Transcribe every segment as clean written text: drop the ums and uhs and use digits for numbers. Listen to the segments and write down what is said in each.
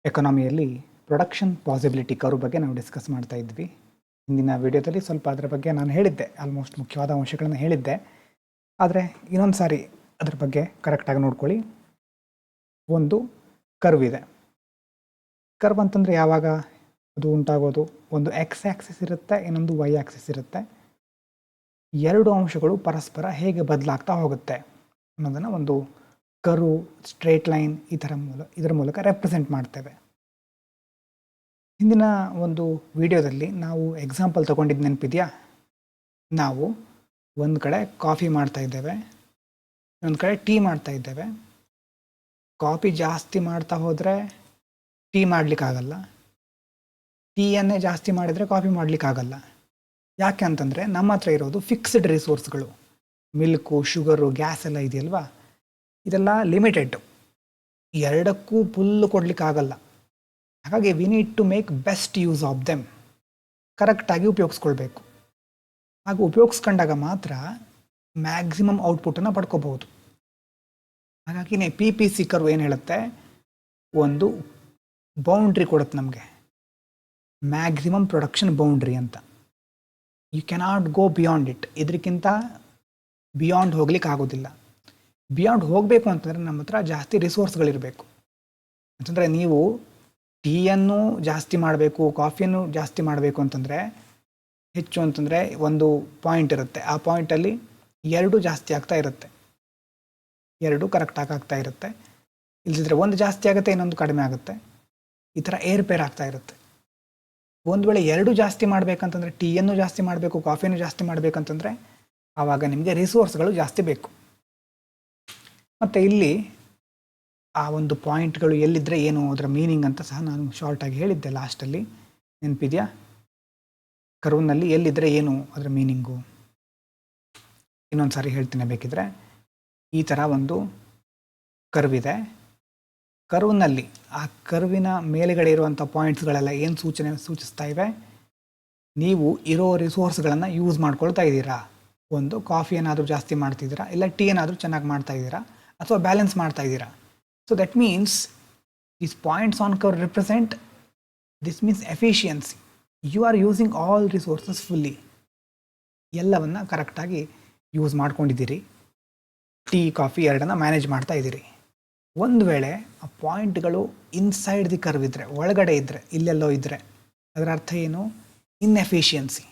ಎಕಾನಮಿಯಲ್ಲಿ production possibility curve ಬಗ್ಗೆ ನಾವು discuss ಮಾಡ್ತಾ ಇದ್ವಿ. ಹಿಂದಿನ ವಿಡಿಯೋದಲ್ಲಿ ಸ್ವಲ್ಪ ಅದರ ಬಗ್ಗೆ ನಾನು ಹೇಳಿದ್ದೆ, ಆಲ್ಮೋಸ್ಟ್ ಮುಖ್ಯವಾದ ಅಂಶಗಳನ್ನು ಹೇಳಿದ್ದೆ. ಆದರೆ ಇನ್ನೊಂದು ಸಾರಿ ಅದರ ಬಗ್ಗೆ ಕರೆಕ್ಟಾಗಿ ನೋಡ್ಕೊಳ್ಳಿ. ಒಂದು ಕರ್ವ್ ಇದೆ. ಕರ್ವ್ ಅಂತಂದರೆ ಯಾವಾಗ ಅದು ಉಂಟಾಗೋದು? ಒಂದು ಎಕ್ಸ್ ಆ್ಯಕ್ಸಿಸ್ ಇರುತ್ತೆ, ಇನ್ನೊಂದು ವೈ ಆ್ಯಕ್ಸಿಸ್ ಇರುತ್ತೆ. ಎರಡು ಅಂಶಗಳು ಪರಸ್ಪರ ಹೇಗೆ ಬದಲಾಗ್ತಾ ಹೋಗುತ್ತೆ ಅನ್ನೋದನ್ನು ಒಂದು ಕರ್ವ್, ಸ್ಟ್ರೇಟ್ ಲೈನ್ ಇದರ ಮೂಲಕ ರೆಪ್ರೆಸೆಂಟ್ ಮಾಡ್ತೇವೆ. ಹಿಂದಿನ ಒಂದು ವಿಡಿಯೋದಲ್ಲಿ ನಾವು ಎಕ್ಸಾಂಪಲ್ ತೊಗೊಂಡಿದ್ದು ನೆನಪಿದೆಯಾ? ನಾವು ಒಂದು ಕಡೆ ಕಾಫಿ ಮಾಡ್ತಾ ಇದ್ದೇವೆ, ಇನ್ನೊಂದು ಕಡೆ ಟೀ ಮಾಡ್ತಾ ಇದ್ದೇವೆ. ಕಾಫಿ ಜಾಸ್ತಿ ಮಾಡ್ತಾ ಹೋದರೆ ಟೀ ಮಾಡಲಿಕ್ಕಾಗಲ್ಲ, ಟೀಯನ್ನೇ ಜಾಸ್ತಿ ಮಾಡಿದರೆ ಕಾಫಿ ಮಾಡಲಿಕ್ಕಾಗಲ್ಲ. ಯಾಕೆ ಅಂತಂದರೆ ನಮ್ಮ ಹತ್ರ ಇರೋದು ಫಿಕ್ಸ್ಡ್ ರಿಸೋರ್ಸ್ಗಳು. ಮಿಲ್ಕು, ಶುಗರು, ಗ್ಯಾಸ್ ಎಲ್ಲ ಇದೆಯಲ್ವಾ, ಇದೆಲ್ಲ ಲಿಮಿಟೆಡ್, ಎರಡಕ್ಕೂ ಫುಲ್ಲು ಕೊಡಲಿಕ್ಕಾಗಲ್ಲ. ಹಾಗಾಗಿ we need to make best use of them. ಕರೆಕ್ಟಾಗಿ ಉಪಯೋಗಿಸ್ಕೊಳ್ಬೇಕು. ಹಾಗೆ ಉಪಯೋಗಿಸ್ಕೊಂಡಾಗ ಮಾತ್ರ ಮ್ಯಾಕ್ಸಿಮಮ್ ಔಟ್ಪುಟನ್ನು ಪಡ್ಕೋಬಹುದು. ಹಾಗಾಗಿನೇ PPC ಕರ್ವ್ ಏನು ಹೇಳುತ್ತೆ? ಒಂದು ಬೌಂಡ್ರಿ ಕೊಡುತ್ತೆ ನಮಗೆ, ಮ್ಯಾಕ್ಸಿಮಮ್ ಪ್ರೊಡಕ್ಷನ್ ಬೌಂಡ್ರಿ ಅಂತ. You cannot go beyond it. ಇದಕ್ಕಿಂತ ಬಿಯಾಂಡ್ ಹೋಗ್ಲಿಕ್ಕೆ ಆಗೋದಿಲ್ಲ. ಬಿಯಾಂಡ್ ಹೋಗಬೇಕು ಅಂತಂದರೆ ನಮ್ಮ ಹತ್ರ ಜಾಸ್ತಿ ರಿಸೋರ್ಸ್ಗಳಿರಬೇಕು. ಅಂತಂದರೆ ನೀವು ಟೀಯನ್ನು ಜಾಸ್ತಿ ಮಾಡಬೇಕು, ಕಾಫಿಯನ್ನು ಜಾಸ್ತಿ ಮಾಡಬೇಕು ಅಂತಂದರೆ ಹೆಚ್ಚು ಅಂತಂದರೆ ಒಂದು ಪಾಯಿಂಟ್ ಇರುತ್ತೆ. ಆ ಪಾಯಿಂಟಲ್ಲಿ ಎರಡು ಜಾಸ್ತಿ ಆಗ್ತಾ ಇರುತ್ತೆ, ಎರಡು ಕರೆಕ್ಟಾಗಿ ಆಗ್ತಾ ಇರುತ್ತೆ. ಇಲ್ಲದಿದ್ದರೆ ಒಂದು ಜಾಸ್ತಿ ಆಗುತ್ತೆ, ಇನ್ನೊಂದು ಕಡಿಮೆ ಆಗುತ್ತೆ. ಈ ಥರ ಏರ್ಪೇರ್ ಆಗ್ತಾ ಇರುತ್ತೆ. ಒಂದು ವೇಳೆ ಎರಡು ಜಾಸ್ತಿ ಮಾಡಬೇಕಂತಂದರೆ, ಟೀಯನ್ನು ಜಾಸ್ತಿ ಮಾಡಬೇಕು, ಕಾಫಿಯನ್ನು ಜಾಸ್ತಿ ಮಾಡಬೇಕಂತಂದರೆ ಆವಾಗ ನಿಮಗೆ ರಿಸೋರ್ಸ್ಗಳು ಜಾಸ್ತಿ ಬೇಕು. ಮತ್ತು ಇಲ್ಲಿ ಆ ಒಂದು ಪಾಯಿಂಟ್ಗಳು ಎಲ್ಲಿದ್ದರೆ ಏನು ಅದರ ಮೀನಿಂಗ್ ಅಂತ ಸಹ ನಾನು ಶಾರ್ಟಾಗಿ ಹೇಳಿದ್ದೆ ಲಾಸ್ಟಲ್ಲಿ, ನೆನಪಿದೆಯಾ? ಕರ್ವ್ನಲ್ಲಿ ಎಲ್ಲಿದ್ದರೆ ಏನು ಅದರ ಮೀನಿಂಗು ಇನ್ನೊಂದು ಸಾರಿ ಹೇಳ್ತೀನಿ ಬೇಕಿದ್ರೆ. ಈ ಥರ ಒಂದು ಕರ್ವ್ ಇದೆ. ಕರ್ವ್ನಲ್ಲಿ ಆ ಕರ್ವಿನ ಮೇಲುಗಡೆ ಇರುವಂಥ ಪಾಯಿಂಟ್ಸ್ಗಳೆಲ್ಲ ಏನು ಸೂಚಿಸ್ತಾ ಇವೆ? ನೀವು ಇರೋ ರಿಸೋರ್ಸ್ಗಳನ್ನು ಯೂಸ್ ಮಾಡ್ಕೊಳ್ತಾ ಇದ್ದೀರಾ. ಒಂದು ಕಾಫಿ ಏನಾದರೂ ಜಾಸ್ತಿ ಮಾಡ್ತಿದ್ದೀರಾ, ಇಲ್ಲ ಟೀ ಏನಾದರೂ ಚೆನ್ನಾಗಿ ಮಾಡ್ತಾ ಇದ್ದೀರಾ, ಅಥವಾ ಬ್ಯಾಲೆನ್ಸ್ ಮಾಡ್ತಾ ಇದ್ದೀರಾ. So that means these points on curve represent, this means efficiency. You are using all resources fully. ಎಲ್ಲವನ್ನು ಕರೆಕ್ಟಾಗಿ ಯೂಸ್ ಮಾಡ್ಕೊಂಡಿದ್ದೀರಿ. ಟೀ, ಕಾಫಿ ಎರಡನ್ನು ಮ್ಯಾನೇಜ್ ಮಾಡ್ತಾ ಇದ್ದೀರಿ. ಒಂದು ವೇಳೆ ಆ ಪಾಯಿಂಟ್ಗಳು ಇನ್ಸೈಡ್ ದಿ ಕರ್ವ್ ಇದ್ದರೆ, ಒಳಗಡೆ ಇದ್ದರೆ, ಇಲ್ಲೆಲ್ಲೋ ಇದ್ದರೆ, ಅದರ ಅರ್ಥ ಏನು? ಇನ್ಎಫಿಷಿಯನ್ಸಿ.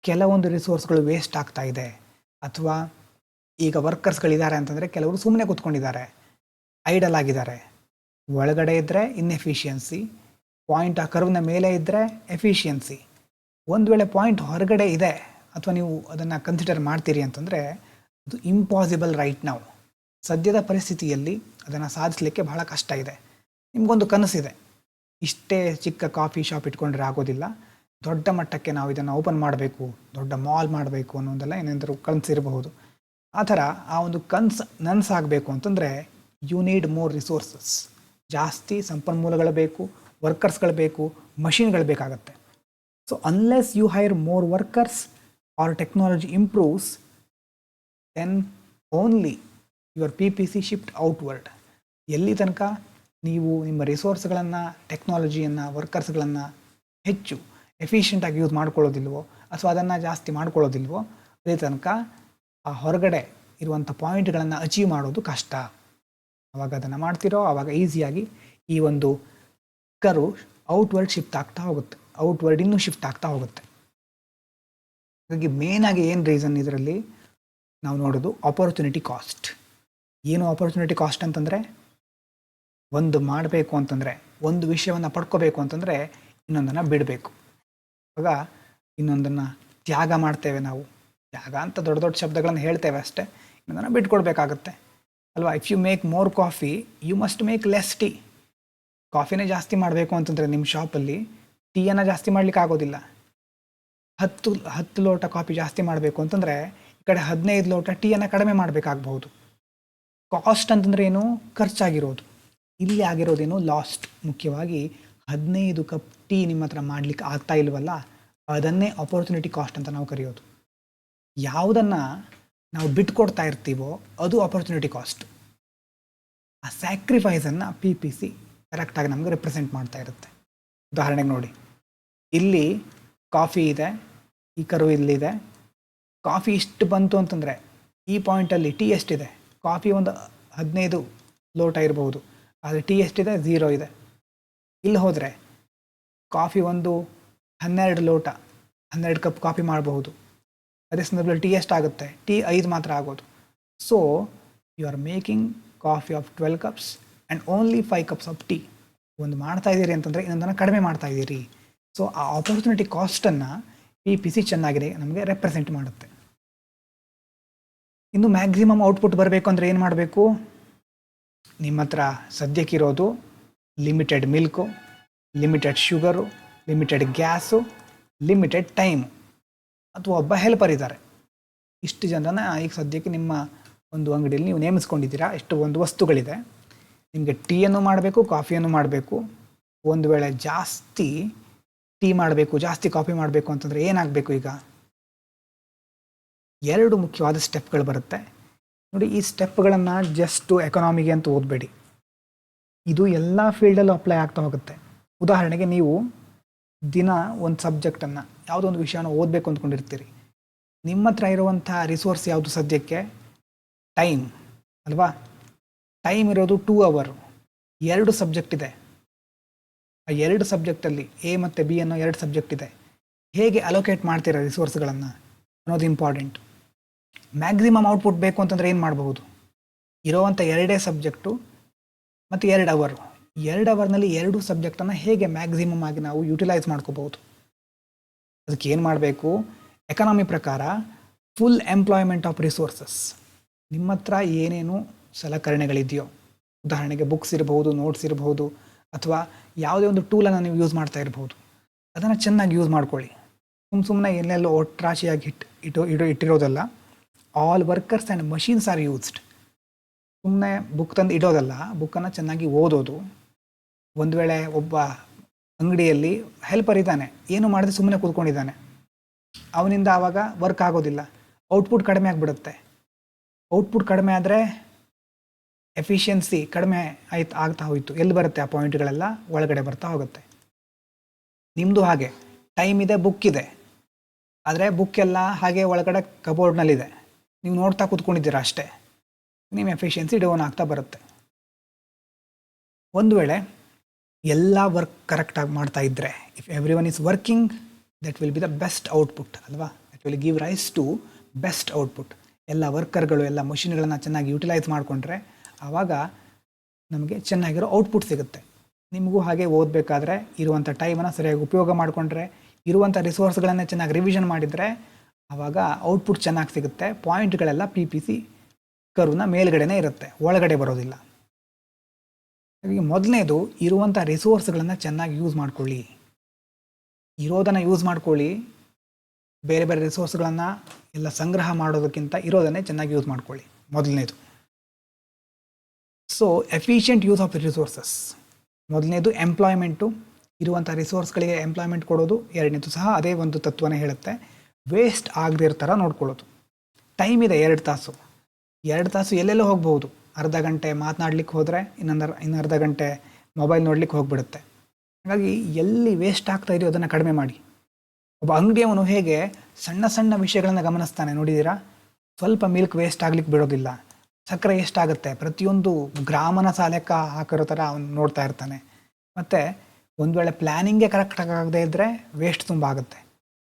ಕೆಲವೊಂದು ರಿಸೋರ್ಸ್ಗಳು ವೇಸ್ಟ್ ಆಗ್ತಾ ಇದೆ. ಅಥವಾ ಈಗ ವರ್ಕರ್ಸ್ಗಳಿದ್ದಾರೆ ಅಂತಂದರೆ ಕೆಲವರು ಸುಮ್ಮನೆ ಕೂತ್ಕೊಂಡಿದ್ದಾರೆ, ಐಡಲ್ ಆಗಿದ್ದಾರೆ. ಒಳಗಡೆ ಇದ್ದರೆ ಇನ್ಎಫಿಷಿಯನ್ಸಿ, ಪಾಯಿಂಟ್ ಆ ಕರ್ವ್ನ ಮೇಲೆ ಇದ್ದರೆ ಎಫಿಷಿಯನ್ಸಿ. ಒಂದು ವೇಳೆ ಪಾಯಿಂಟ್ ಹೊರಗಡೆ ಇದೆ ಅಥವಾ ನೀವು ಅದನ್ನು ಕನ್ಸಿಡರ್ ಮಾಡ್ತೀರಿ ಅಂತಂದರೆ ಅದು ಇಂಪಾಸಿಬಲ್ ರೈಟ್ ನಾವು. ಸದ್ಯದ ಪರಿಸ್ಥಿತಿಯಲ್ಲಿ ಅದನ್ನು ಸಾಧಿಸಲಿಕ್ಕೆ ಬಹಳ ಕಷ್ಟ ಇದೆ. ನಿಮಗೊಂದು ಕನಸಿದೆ, ಇಷ್ಟೇ ಚಿಕ್ಕ ಕಾಫಿ ಶಾಪ್ ಇಟ್ಕೊಂಡ್ರೆ ಆಗೋದಿಲ್ಲ, ದೊಡ್ಡ ಮಟ್ಟಕ್ಕೆ ನಾವು ಇದನ್ನು ಓಪನ್ ಮಾಡಬೇಕು, ದೊಡ್ಡ ಮಾಲ್ ಮಾಡಬೇಕು ಅನ್ನೋದೆಲ್ಲ ಏನಾದರೂ ಕನಸಿರಬಹುದು. ಆ ಥರ ಆ ಒಂದು ಕನಸು ನನಸಾಗಬೇಕು ಅಂತಂದರೆ ಯು ನೀಡ್ ಮೋರ್ ರಿಸೋರ್ಸಸ್. ಜಾಸ್ತಿ ಸಂಪನ್ಮೂಲಗಳು ಬೇಕು, ವರ್ಕರ್ಸ್ಗಳು ಬೇಕು, ಮಷಿನ್ಗಳು ಬೇಕಾಗತ್ತೆ. So unless you hire more workers or technology improves, then only your PPC shift outward. ಎಲ್ಲಿ ತನಕ ನೀವು ನಿಮ್ಮ ರಿಸೋರ್ಸ್ಗಳನ್ನು, ಟೆಕ್ನಾಲಜಿಯನ್ನು, ವರ್ಕರ್ಸ್ಗಳನ್ನು ಹೆಚ್ಚು ಎಫಿಷಿಯೆಂಟಾಗಿ ಯೂಸ್ ಮಾಡ್ಕೊಳ್ಳೋದಿಲ್ವೋ ಅಥವಾ ಅದನ್ನು ಜಾಸ್ತಿ ಮಾಡ್ಕೊಳ್ಳೋದಿಲ್ವೋ, ಅದೇ ತನಕ ಆ ಹೊರಗಡೆ ಇರುವಂಥ ಪಾಯಿಂಟ್ಗಳನ್ನು ಅಚೀವ್ ಮಾಡೋದು ಕಷ್ಟ. ಆವಾಗ ಅದನ್ನು ಮಾಡ್ತಿರೋ ಆವಾಗ ಈಸಿಯಾಗಿ ಈ ಒಂದು ಕರ್ವ್ ಔಟ್ವರ್ಡ್ ಶಿಫ್ಟ್ ಆಗ್ತಾ ಹೋಗುತ್ತೆ, ಔಟ್ವರ್ಡ್ ಇನ್ನೂ ಶಿಫ್ಟ್ ಆಗ್ತಾ ಹೋಗುತ್ತೆ. ಹಾಗಾಗಿ ಮೇನಾಗಿ ಏನು ರೀಸನ್ ಇದರಲ್ಲಿ ನಾವು ನೋಡೋದು ಆಪರ್ಚುನಿಟಿ ಕಾಸ್ಟ್. ಏನು ಆಪರ್ಚುನಿಟಿ ಕಾಸ್ಟ್ ಅಂತಂದರೆ, ಒಂದು ಮಾಡಬೇಕು ಅಂತಂದರೆ, ಒಂದು ವಿಷಯವನ್ನು ಪಡ್ಕೋಬೇಕು ಅಂತಂದರೆ ಇನ್ನೊಂದನ್ನು ಬಿಡಬೇಕು. ಆಗ ಇನ್ನೊಂದನ್ನು ತ್ಯಾಗ ಮಾಡ್ತೇವೆ ನಾವು. ತ್ಯಾಗ ಅಂತ ದೊಡ್ಡ ದೊಡ್ಡ ಶಬ್ದಗಳನ್ನು ಹೇಳ್ತೇವೆ ಅಷ್ಟೇ, ಇನ್ನೊಂದನ್ನು ಬಿಟ್ಕೊಡ್ಬೇಕಾಗತ್ತೆ ಅಲ್ವಾ? If you make more coffee you must make less tea. ಕಾಫಿನೇ ಜಾಸ್ತಿ ಮಾಡಬೇಕು ಅಂತಂದರೆ ನಿಮ್ಮ ಶಾಪಲ್ಲಿ ಟೀಯನ್ನು ಜಾಸ್ತಿ ಮಾಡಲಿಕ್ಕೆ ಆಗೋದಿಲ್ಲ. 10 ಲೋಟ ಕಾಫಿ ಜಾಸ್ತಿ ಮಾಡಬೇಕು ಅಂತಂದರೆ ಈ ಕಡೆ 15 ಲೋಟ ಟೀಯನ್ನು ಕಡಿಮೆ ಮಾಡಬೇಕಾಗಬಹುದು. ಕಾಸ್ಟ್ ಅಂತಂದರೆ ಏನು? ಖರ್ಚಾಗಿರೋದು. ಇಲ್ಲಿ ಆಗಿರೋದೇನು? ಲಾಸ್ಟ್. ಮುಖ್ಯವಾಗಿ 15 ಕಪ್ ಟೀ ನಿಮ್ಮ ಹತ್ರ ಮಾಡಲಿಕ್ಕೆ ಆಗ್ತಾ ಇಲ್ವಲ್ಲ, ಅದನ್ನೇ ಆಪರ್ಚುನಿಟಿ ಕಾಸ್ಟ್ ಅಂತ ನಾವು ಕರೆಯೋದು. ಯಾವುದನ್ನು ನಾವು ಬಿಟ್ಕೊಡ್ತಾ ಇರ್ತೀವೋ ಅದು ಆಪರ್ಚುನಿಟಿ ಕಾಸ್ಟ್. ಆ ಸ್ಯಾಕ್ರಿಫೈಸನ್ನು PPC ಕರೆಕ್ಟಾಗಿ ನಮಗೆ ರಿಪ್ರೆಸೆಂಟ್ ಮಾಡ್ತಾ ಇರುತ್ತೆ. ಉದಾಹರಣೆಗೆ ನೋಡಿ, ಇಲ್ಲಿ ಕಾಫಿ ಇದೆ, ಈ ಕರು ಇಲ್ಲಿದೆ. ಕಾಫಿ ಇಷ್ಟು ಬಂತು ಅಂತಂದರೆ ಈ ಪಾಯಿಂಟಲ್ಲಿ ಟೀ ಎಷ್ಟಿದೆ? ಕಾಫಿ ಒಂದು 15 ಲೋಟ ಇರಬಹುದು, ಆದರೆ ಟೀ ಎಷ್ಟಿದೆ? 0 ಇದೆ. ಇಲ್ಲಿ ಹೋದರೆ ಕಾಫಿ ಒಂದು 12 ಲೋಟ, 12 ಕಪ್ ಕಾಫಿ ಮಾಡಬಹುದು. ಅದೇ ಸಂದರ್ಭದಲ್ಲಿ ಟೀ ಎಷ್ಟಾಗುತ್ತೆ? ಟೀ 5 ಮಾತ್ರ ಆಗೋದು. So you are making coffee of 12 cups and only 5 cups of tea. ಒಂದು ಮಾಡ್ತಾ ಇದ್ದೀರಿ ಅಂತಂದರೆ ಇನ್ನೊಂದನ್ನು ಕಡಿಮೆ ಮಾಡ್ತಾ ಇದ್ದೀರಿ. ಸೊ ಆ ಆಪರ್ಚುನಿಟಿ ಕಾಸ್ಟನ್ನು PPC ಚೆನ್ನಾಗಿದೆ ನಮಗೆ ರೆಪ್ರೆಸೆಂಟ್ ಮಾಡುತ್ತೆ. ಇನ್ನು ಮ್ಯಾಕ್ಸಿಮಮ್ ಔಟ್ಪುಟ್ ಬರಬೇಕು ಅಂದರೆ ಏನು ಮಾಡಬೇಕು? ನಿಮ್ಮ ಹತ್ರ ಸದ್ಯಕ್ಕಿರೋದು limited milk, limited sugar, limited gas, limited time, ಅಥವಾ ಒಬ್ಬ ಹೆಲ್ಪರ್ ಇದ್ದಾರೆ. ಇಷ್ಟು ಜನರನ್ನ ಈಗ ಸದ್ಯಕ್ಕೆ ನಿಮ್ಮ ಒಂದು ಅಂಗಡಿಯಲ್ಲಿ ನೀವು ನೇಮಿಸ್ಕೊಂಡಿದ್ದೀರಾ. ಇಷ್ಟು ಒಂದು ವಸ್ತುಗಳಿದೆ. ನಿಮಗೆ ಟೀಯನ್ನು ಮಾಡಬೇಕು, ಕಾಫಿಯನ್ನು ಮಾಡಬೇಕು. ಒಂದು ವೇಳೆ ಜಾಸ್ತಿ ಟೀ ಮಾಡಬೇಕು, ಜಾಸ್ತಿ ಕಾಫಿ ಮಾಡಬೇಕು ಅಂತಂದರೆ ಏನಾಗಬೇಕು? ಈಗ 2 ಮುಖ್ಯವಾದ ಸ್ಟೆಪ್ಗಳು ಬರುತ್ತೆ ನೋಡಿ. ಈ ಸ್ಟೆಪ್ಗಳನ್ನು ಜಸ್ಟು ಎಕಾನಮಿಗೆ ಅಂತ ಓದಬೇಡಿ, ಇದು ಎಲ್ಲ ಫೀಲ್ಡಲ್ಲೂ ಅಪ್ಲೈ ಆಗ್ತಾ ಹೋಗುತ್ತೆ. ಉದಾಹರಣೆಗೆ ನೀವು ದಿನ ಒಂದು ಸಬ್ಜೆಕ್ಟನ್ನು, ಯಾವುದೋ ಒಂದು ವಿಷಯನ ಓದಬೇಕು ಅಂದ್ಕೊಂಡಿರ್ತೀರಿ. ನಿಮ್ಮ ಹತ್ರ ಇರುವಂಥ ರಿಸೋರ್ಸ್ ಯಾವುದು ಸದ್ಯಕ್ಕೆ? ಟೈಮ್ ಅಲ್ವಾ? ಟೈಮ್ ಇರೋದು 2 ಅವರ್. 2 ಸಬ್ಜೆಕ್ಟ್ ಇದೆ. ಆ 2 ಸಬ್ಜೆಕ್ಟಲ್ಲಿ A ಮತ್ತು B ಅನ್ನೋ 2 ಸಬ್ಜೆಕ್ಟ್ ಇದೆ. ಹೇಗೆ ಅಲೋಕೇಟ್ ಮಾಡ್ತೀರಾ ರಿಸೋರ್ಸ್ಗಳನ್ನು ಅನ್ನೋದು ಇಂಪಾರ್ಟೆಂಟ್. ಮ್ಯಾಕ್ಸಿಮಮ್ ಔಟ್ಪುಟ್ ಬೇಕು ಅಂತಂದರೆ ಏನು ಮಾಡಬಹುದು? ಇರೋವಂಥ 2 ಸಬ್ಜೆಕ್ಟು ಮತ್ತು 2 ಅವರು, 2 ಅವರ್ನಲ್ಲಿ 2 ಸಬ್ಜೆಕ್ಟನ್ನು ಹೇಗೆ ಮ್ಯಾಕ್ಸಿಮಮ್ ಆಗಿ ನಾವು ಯುಟಿಲೈಸ್ ಮಾಡ್ಕೋಬಹುದು? ಅದಕ್ಕೆ ಏನು ಮಾಡಬೇಕು? ಎಕಾನಮಿ ಪ್ರಕಾರ ಫುಲ್ ಎಂಪ್ಲಾಯ್ಮೆಂಟ್ ಆಫ್ ರಿಸೋರ್ಸಸ್. ನಿಮ್ಮ ಹತ್ರ ಏನೇನು ಸಲಕರಣೆಗಳಿದೆಯೋ, ಉದಾಹರಣೆಗೆ ಬುಕ್ಸ್ ಇರಬಹುದು, ನೋಟ್ಸ್ ಇರಬಹುದು, ಅಥವಾ ಯಾವುದೇ ಒಂದು ಟೂಲನ್ನು ನೀವು ಯೂಸ್ ಮಾಡ್ತಾ ಇರಬಹುದು, ಅದನ್ನು ಚೆನ್ನಾಗಿ ಯೂಸ್ ಮಾಡ್ಕೊಳ್ಳಿ. ಸುಮ್ಮನೆ ಎಲ್ಲೆಲ್ಲೋ ಒಟ್ರಾಶಿಯಾಗಿ ಇಟ್ಟಿರೋದಲ್ಲ. All workers and machines are used. ಸುಮ್ಮನೆ ಬುಕ್ ತಂದು ಇಡೋದಲ್ಲ, ಬುಕ್ಕನ್ನು ಚೆನ್ನಾಗಿ ಓದೋದು. ಒಂದು ವೇಳೆ ಒಬ್ಬ ಅಂಗಡಿಯಲ್ಲಿ ಹೆಲ್ಪರ್ ಇದ್ದಾನೆ, ಏನು ಮಾಡಿದ್ರೆ ಸುಮ್ಮನೆ ಕೂತ್ಕೊಂಡಿದ್ದಾನೆ, ಅವನಿಂದ ಆವಾಗ ವರ್ಕ್ ಆಗೋದಿಲ್ಲ, ಔಟ್ಪುಟ್ ಕಡಿಮೆ ಆಗಿಬಿಡುತ್ತೆ. ಔಟ್ಪುಟ್ ಕಡಿಮೆ ಆದರೆ ಎಫಿಷಿಯನ್ಸಿ ಕಡಿಮೆ ಆಗ್ತಾ ಹೋಯಿತು. ಎಲ್ಲಿ ಬರುತ್ತೆ? ಆ ಪಾಯಿಂಟ್ಗಳೆಲ್ಲ ಒಳಗಡೆ ಬರ್ತಾ ಹೋಗುತ್ತೆ. ನಿಮ್ಮದು ಹಾಗೆ ಟೈಮ್ ಇದೆ, ಬುಕ್ ಇದೆ, ಆದರೆ ಬುಕ್ ಎಲ್ಲ ಹಾಗೆ ಒಳಗಡೆ ಕಬೋರ್ಡ್ನಲ್ಲಿದೆ, ನೀವು ನೋಡ್ತಾ ಕೂತ್ಕೊಂಡಿದ್ದೀರಾ ಅಷ್ಟೇ. ನಿಮ್ಮ ಎಫಿಷಿಯನ್ಸಿ ಡೌನ್ ಆಗ್ತಾ ಬರುತ್ತೆ. ಒಂದು ವೇಳೆ ಎಲ್ಲ ವರ್ಕ್ ಕರೆಕ್ಟಾಗಿ ಮಾಡ್ತಾ ಇದ್ದರೆ, if every one is working, that will be the best output ಅಲ್ವಾ? That will give rise to best output. ಎಲ್ಲ ವರ್ಕರ್ಗಳು, ಎಲ್ಲ ಮಷಿನ್ಗಳನ್ನು ಚೆನ್ನಾಗಿ ಯುಟಿಲೈಸ್ ಮಾಡಿಕೊಂಡ್ರೆ ಆವಾಗ ನಮಗೆ ಚೆನ್ನಾಗಿರೋ ಔಟ್ಪುಟ್ ಸಿಗುತ್ತೆ. ನಿಮಗೂ ಹಾಗೆ ಓದಬೇಕಾದ್ರೆ ಇರುವಂಥ ಟೈಮನ್ನು ಸರಿಯಾಗಿ ಉಪಯೋಗ ಮಾಡಿಕೊಂಡ್ರೆ, ಇರುವಂಥ ರಿಸೋರ್ಸ್ಗಳನ್ನೇ ಚೆನ್ನಾಗಿ ರಿವಿಷನ್ ಮಾಡಿದರೆ ಆವಾಗ ಔಟ್ಪುಟ್ ಚೆನ್ನಾಗಿ ಸಿಗುತ್ತೆ. ಪಾಯಿಂಟ್ಗಳೆಲ್ಲ PPC ಕರುನ ಮೇಲ್ಗಡೆನೇ ಇರುತ್ತೆ, ಒಳಗಡೆ ಬರೋದಿಲ್ಲ. ಹಾಗಾಗಿ ಮೊದಲನೇದು ಇರುವಂಥ ರಿಸೋರ್ಸ್ಗಳನ್ನು ಚೆನ್ನಾಗಿ ಯೂಸ್ ಮಾಡ್ಕೊಳ್ಳಿ. ಇರೋದನ್ನು ಯೂಸ್ ಮಾಡ್ಕೊಳ್ಳಿ. ಬೇರೆ ಬೇರೆ ರಿಸೋರ್ಸ್ಗಳನ್ನು ಎಲ್ಲ ಸಂಗ್ರಹ ಮಾಡೋದಕ್ಕಿಂತ ಇರೋದನ್ನೇ ಚೆನ್ನಾಗಿ ಯೂಸ್ ಮಾಡ್ಕೊಳ್ಳಿ, ಮೊದಲನೇದು. So efficient use of resources. ಮೊದಲನೇದು ಎಂಪ್ಲಾಯ್ಮೆಂಟು, ಇರುವಂಥ ರಿಸೋರ್ಸ್ಗಳಿಗೆ ಎಂಪ್ಲಾಯ್ಮೆಂಟ್ ಕೊಡೋದು. ಎರಡನೇದು ಸಹ ಅದೇ ಒಂದು ತತ್ವನೇ ಹೇಳುತ್ತೆ, ವೇಸ್ಟ್ ಆಗದಿರೋ ಥರ ನೋಡ್ಕೊಳ್ಳೋದು. ಟೈಮ್ ಇದೆ 2 ತಾಸು, 2 ತಾಸು ಎಲ್ಲೆಲ್ಲೋ ಹೋಗ್ಬೋದು. ಅರ್ಧ ಗಂಟೆ ಮಾತನಾಡ್ಲಿಕ್ಕೆ ಹೋದರೆ ಇನ್ನು ಅರ್ಧ ಗಂಟೆ ಮೊಬೈಲ್ ನೋಡ್ಲಿಕ್ಕೆ ಹೋಗ್ಬಿಡುತ್ತೆ. ಹಾಗಾಗಿ ಎಲ್ಲಿ ವೇಸ್ಟ್ ಆಗ್ತಾ ಇದೆಯೋ ಅದನ್ನು ಕಡಿಮೆ ಮಾಡಿ. ಒಬ್ಬ ಅಂಗಡಿಯವನು ಹೇಗೆ ಸಣ್ಣ ಸಣ್ಣ ವಿಷಯಗಳನ್ನು ಗಮನಿಸ್ತಾನೆ ನೋಡಿದ್ದೀರಾ? ಸ್ವಲ್ಪ ಮಿಲ್ಕ್ ವೇಸ್ಟ್ ಆಗ್ಲಿಕ್ಕೆ ಬಿಡೋದಿಲ್ಲ. ಸಕ್ಕರೆ ಎಷ್ಟಾಗುತ್ತೆ ಪ್ರತಿಯೊಂದು ಗ್ರಾಮನ ಲೆಕ್ಕ ಹಾಕಿರೋ ಥರ ಅವನು ನೋಡ್ತಾ ಇರ್ತಾನೆ. ಮತ್ತು ಒಂದು ವೇಳೆ ಪ್ಲ್ಯಾನಿಂಗೇ ಕರೆಕ್ಟಾಗಿ ಆಗದೆ ಇದ್ದರೆ ವೇಸ್ಟ್ ತುಂಬ ಆಗುತ್ತೆ.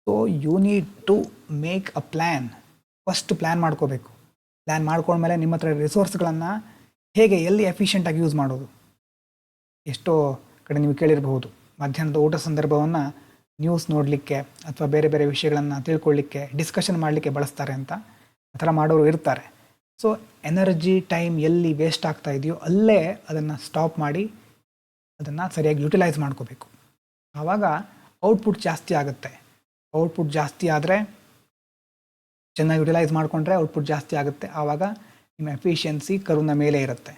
So you need to make a plan. First plan ಮಾಡ್ಕೋಬೇಕು. ಪ್ಲ್ಯಾನ್ ಮಾಡ್ಕೊಂಡ್ಮೇಲೆ ನಿಮ್ಮ ಹತ್ರ ರಿಸೋರ್ಸ್ಗಳನ್ನು ಹೇಗೆ ಎಲ್ಲಿ ಎಫಿಷಿಯೆಂಟಾಗಿ ಯೂಸ್ ಮಾಡೋದು. ಎಷ್ಟೋ ಕಡೆ ನೀವು ಕೇಳಿರಬಹುದು, ಮಧ್ಯಾಹ್ನದ ಊಟ ಸಂದರ್ಭವನ್ನು ನ್ಯೂಸ್ ನೋಡಲಿಕ್ಕೆ ಅಥವಾ ಬೇರೆ ಬೇರೆ ವಿಷಯಗಳನ್ನು ತಿಳ್ಕೊಳ್ಳಿಕ್ಕೆ, ಡಿಸ್ಕಷನ್ ಮಾಡಲಿಕ್ಕೆ ಬಳಸ್ತಾರೆ ಅಂತ. ಆ ಥರ ಮಾಡೋರು ಇರ್ತಾರೆ. ಸೊ ಎನರ್ಜಿ, ಟೈಮ್ ಎಲ್ಲಿ ವೇಸ್ಟ್ ಆಗ್ತಾ ಇದೆಯೋ ಅಲ್ಲೇ ಅದನ್ನು ಸ್ಟಾಪ್ ಮಾಡಿ ಅದನ್ನು ಸರಿಯಾಗಿ ಯುಟಿಲೈಸ್ ಮಾಡ್ಕೋಬೇಕು. ಆವಾಗ ಔಟ್ಪುಟ್ ಜಾಸ್ತಿ ಆಗುತ್ತೆ. ಔಟ್ಪುಟ್ ಜಾಸ್ತಿ ಆದರೆ, ಚೆನ್ನಾಗಿ ಯುಟಿಲೈಸ್ ಮಾಡಿಕೊಂಡ್ರೆ ಔಟ್ಪುಟ್ ಜಾಸ್ತಿ ಆಗುತ್ತೆ. ಆವಾಗ ನಿಮ್ಮ ಎಫಿಷಿಯನ್ಸಿ ಕರುನ ಮೇಲೆ ಇರುತ್ತೆ.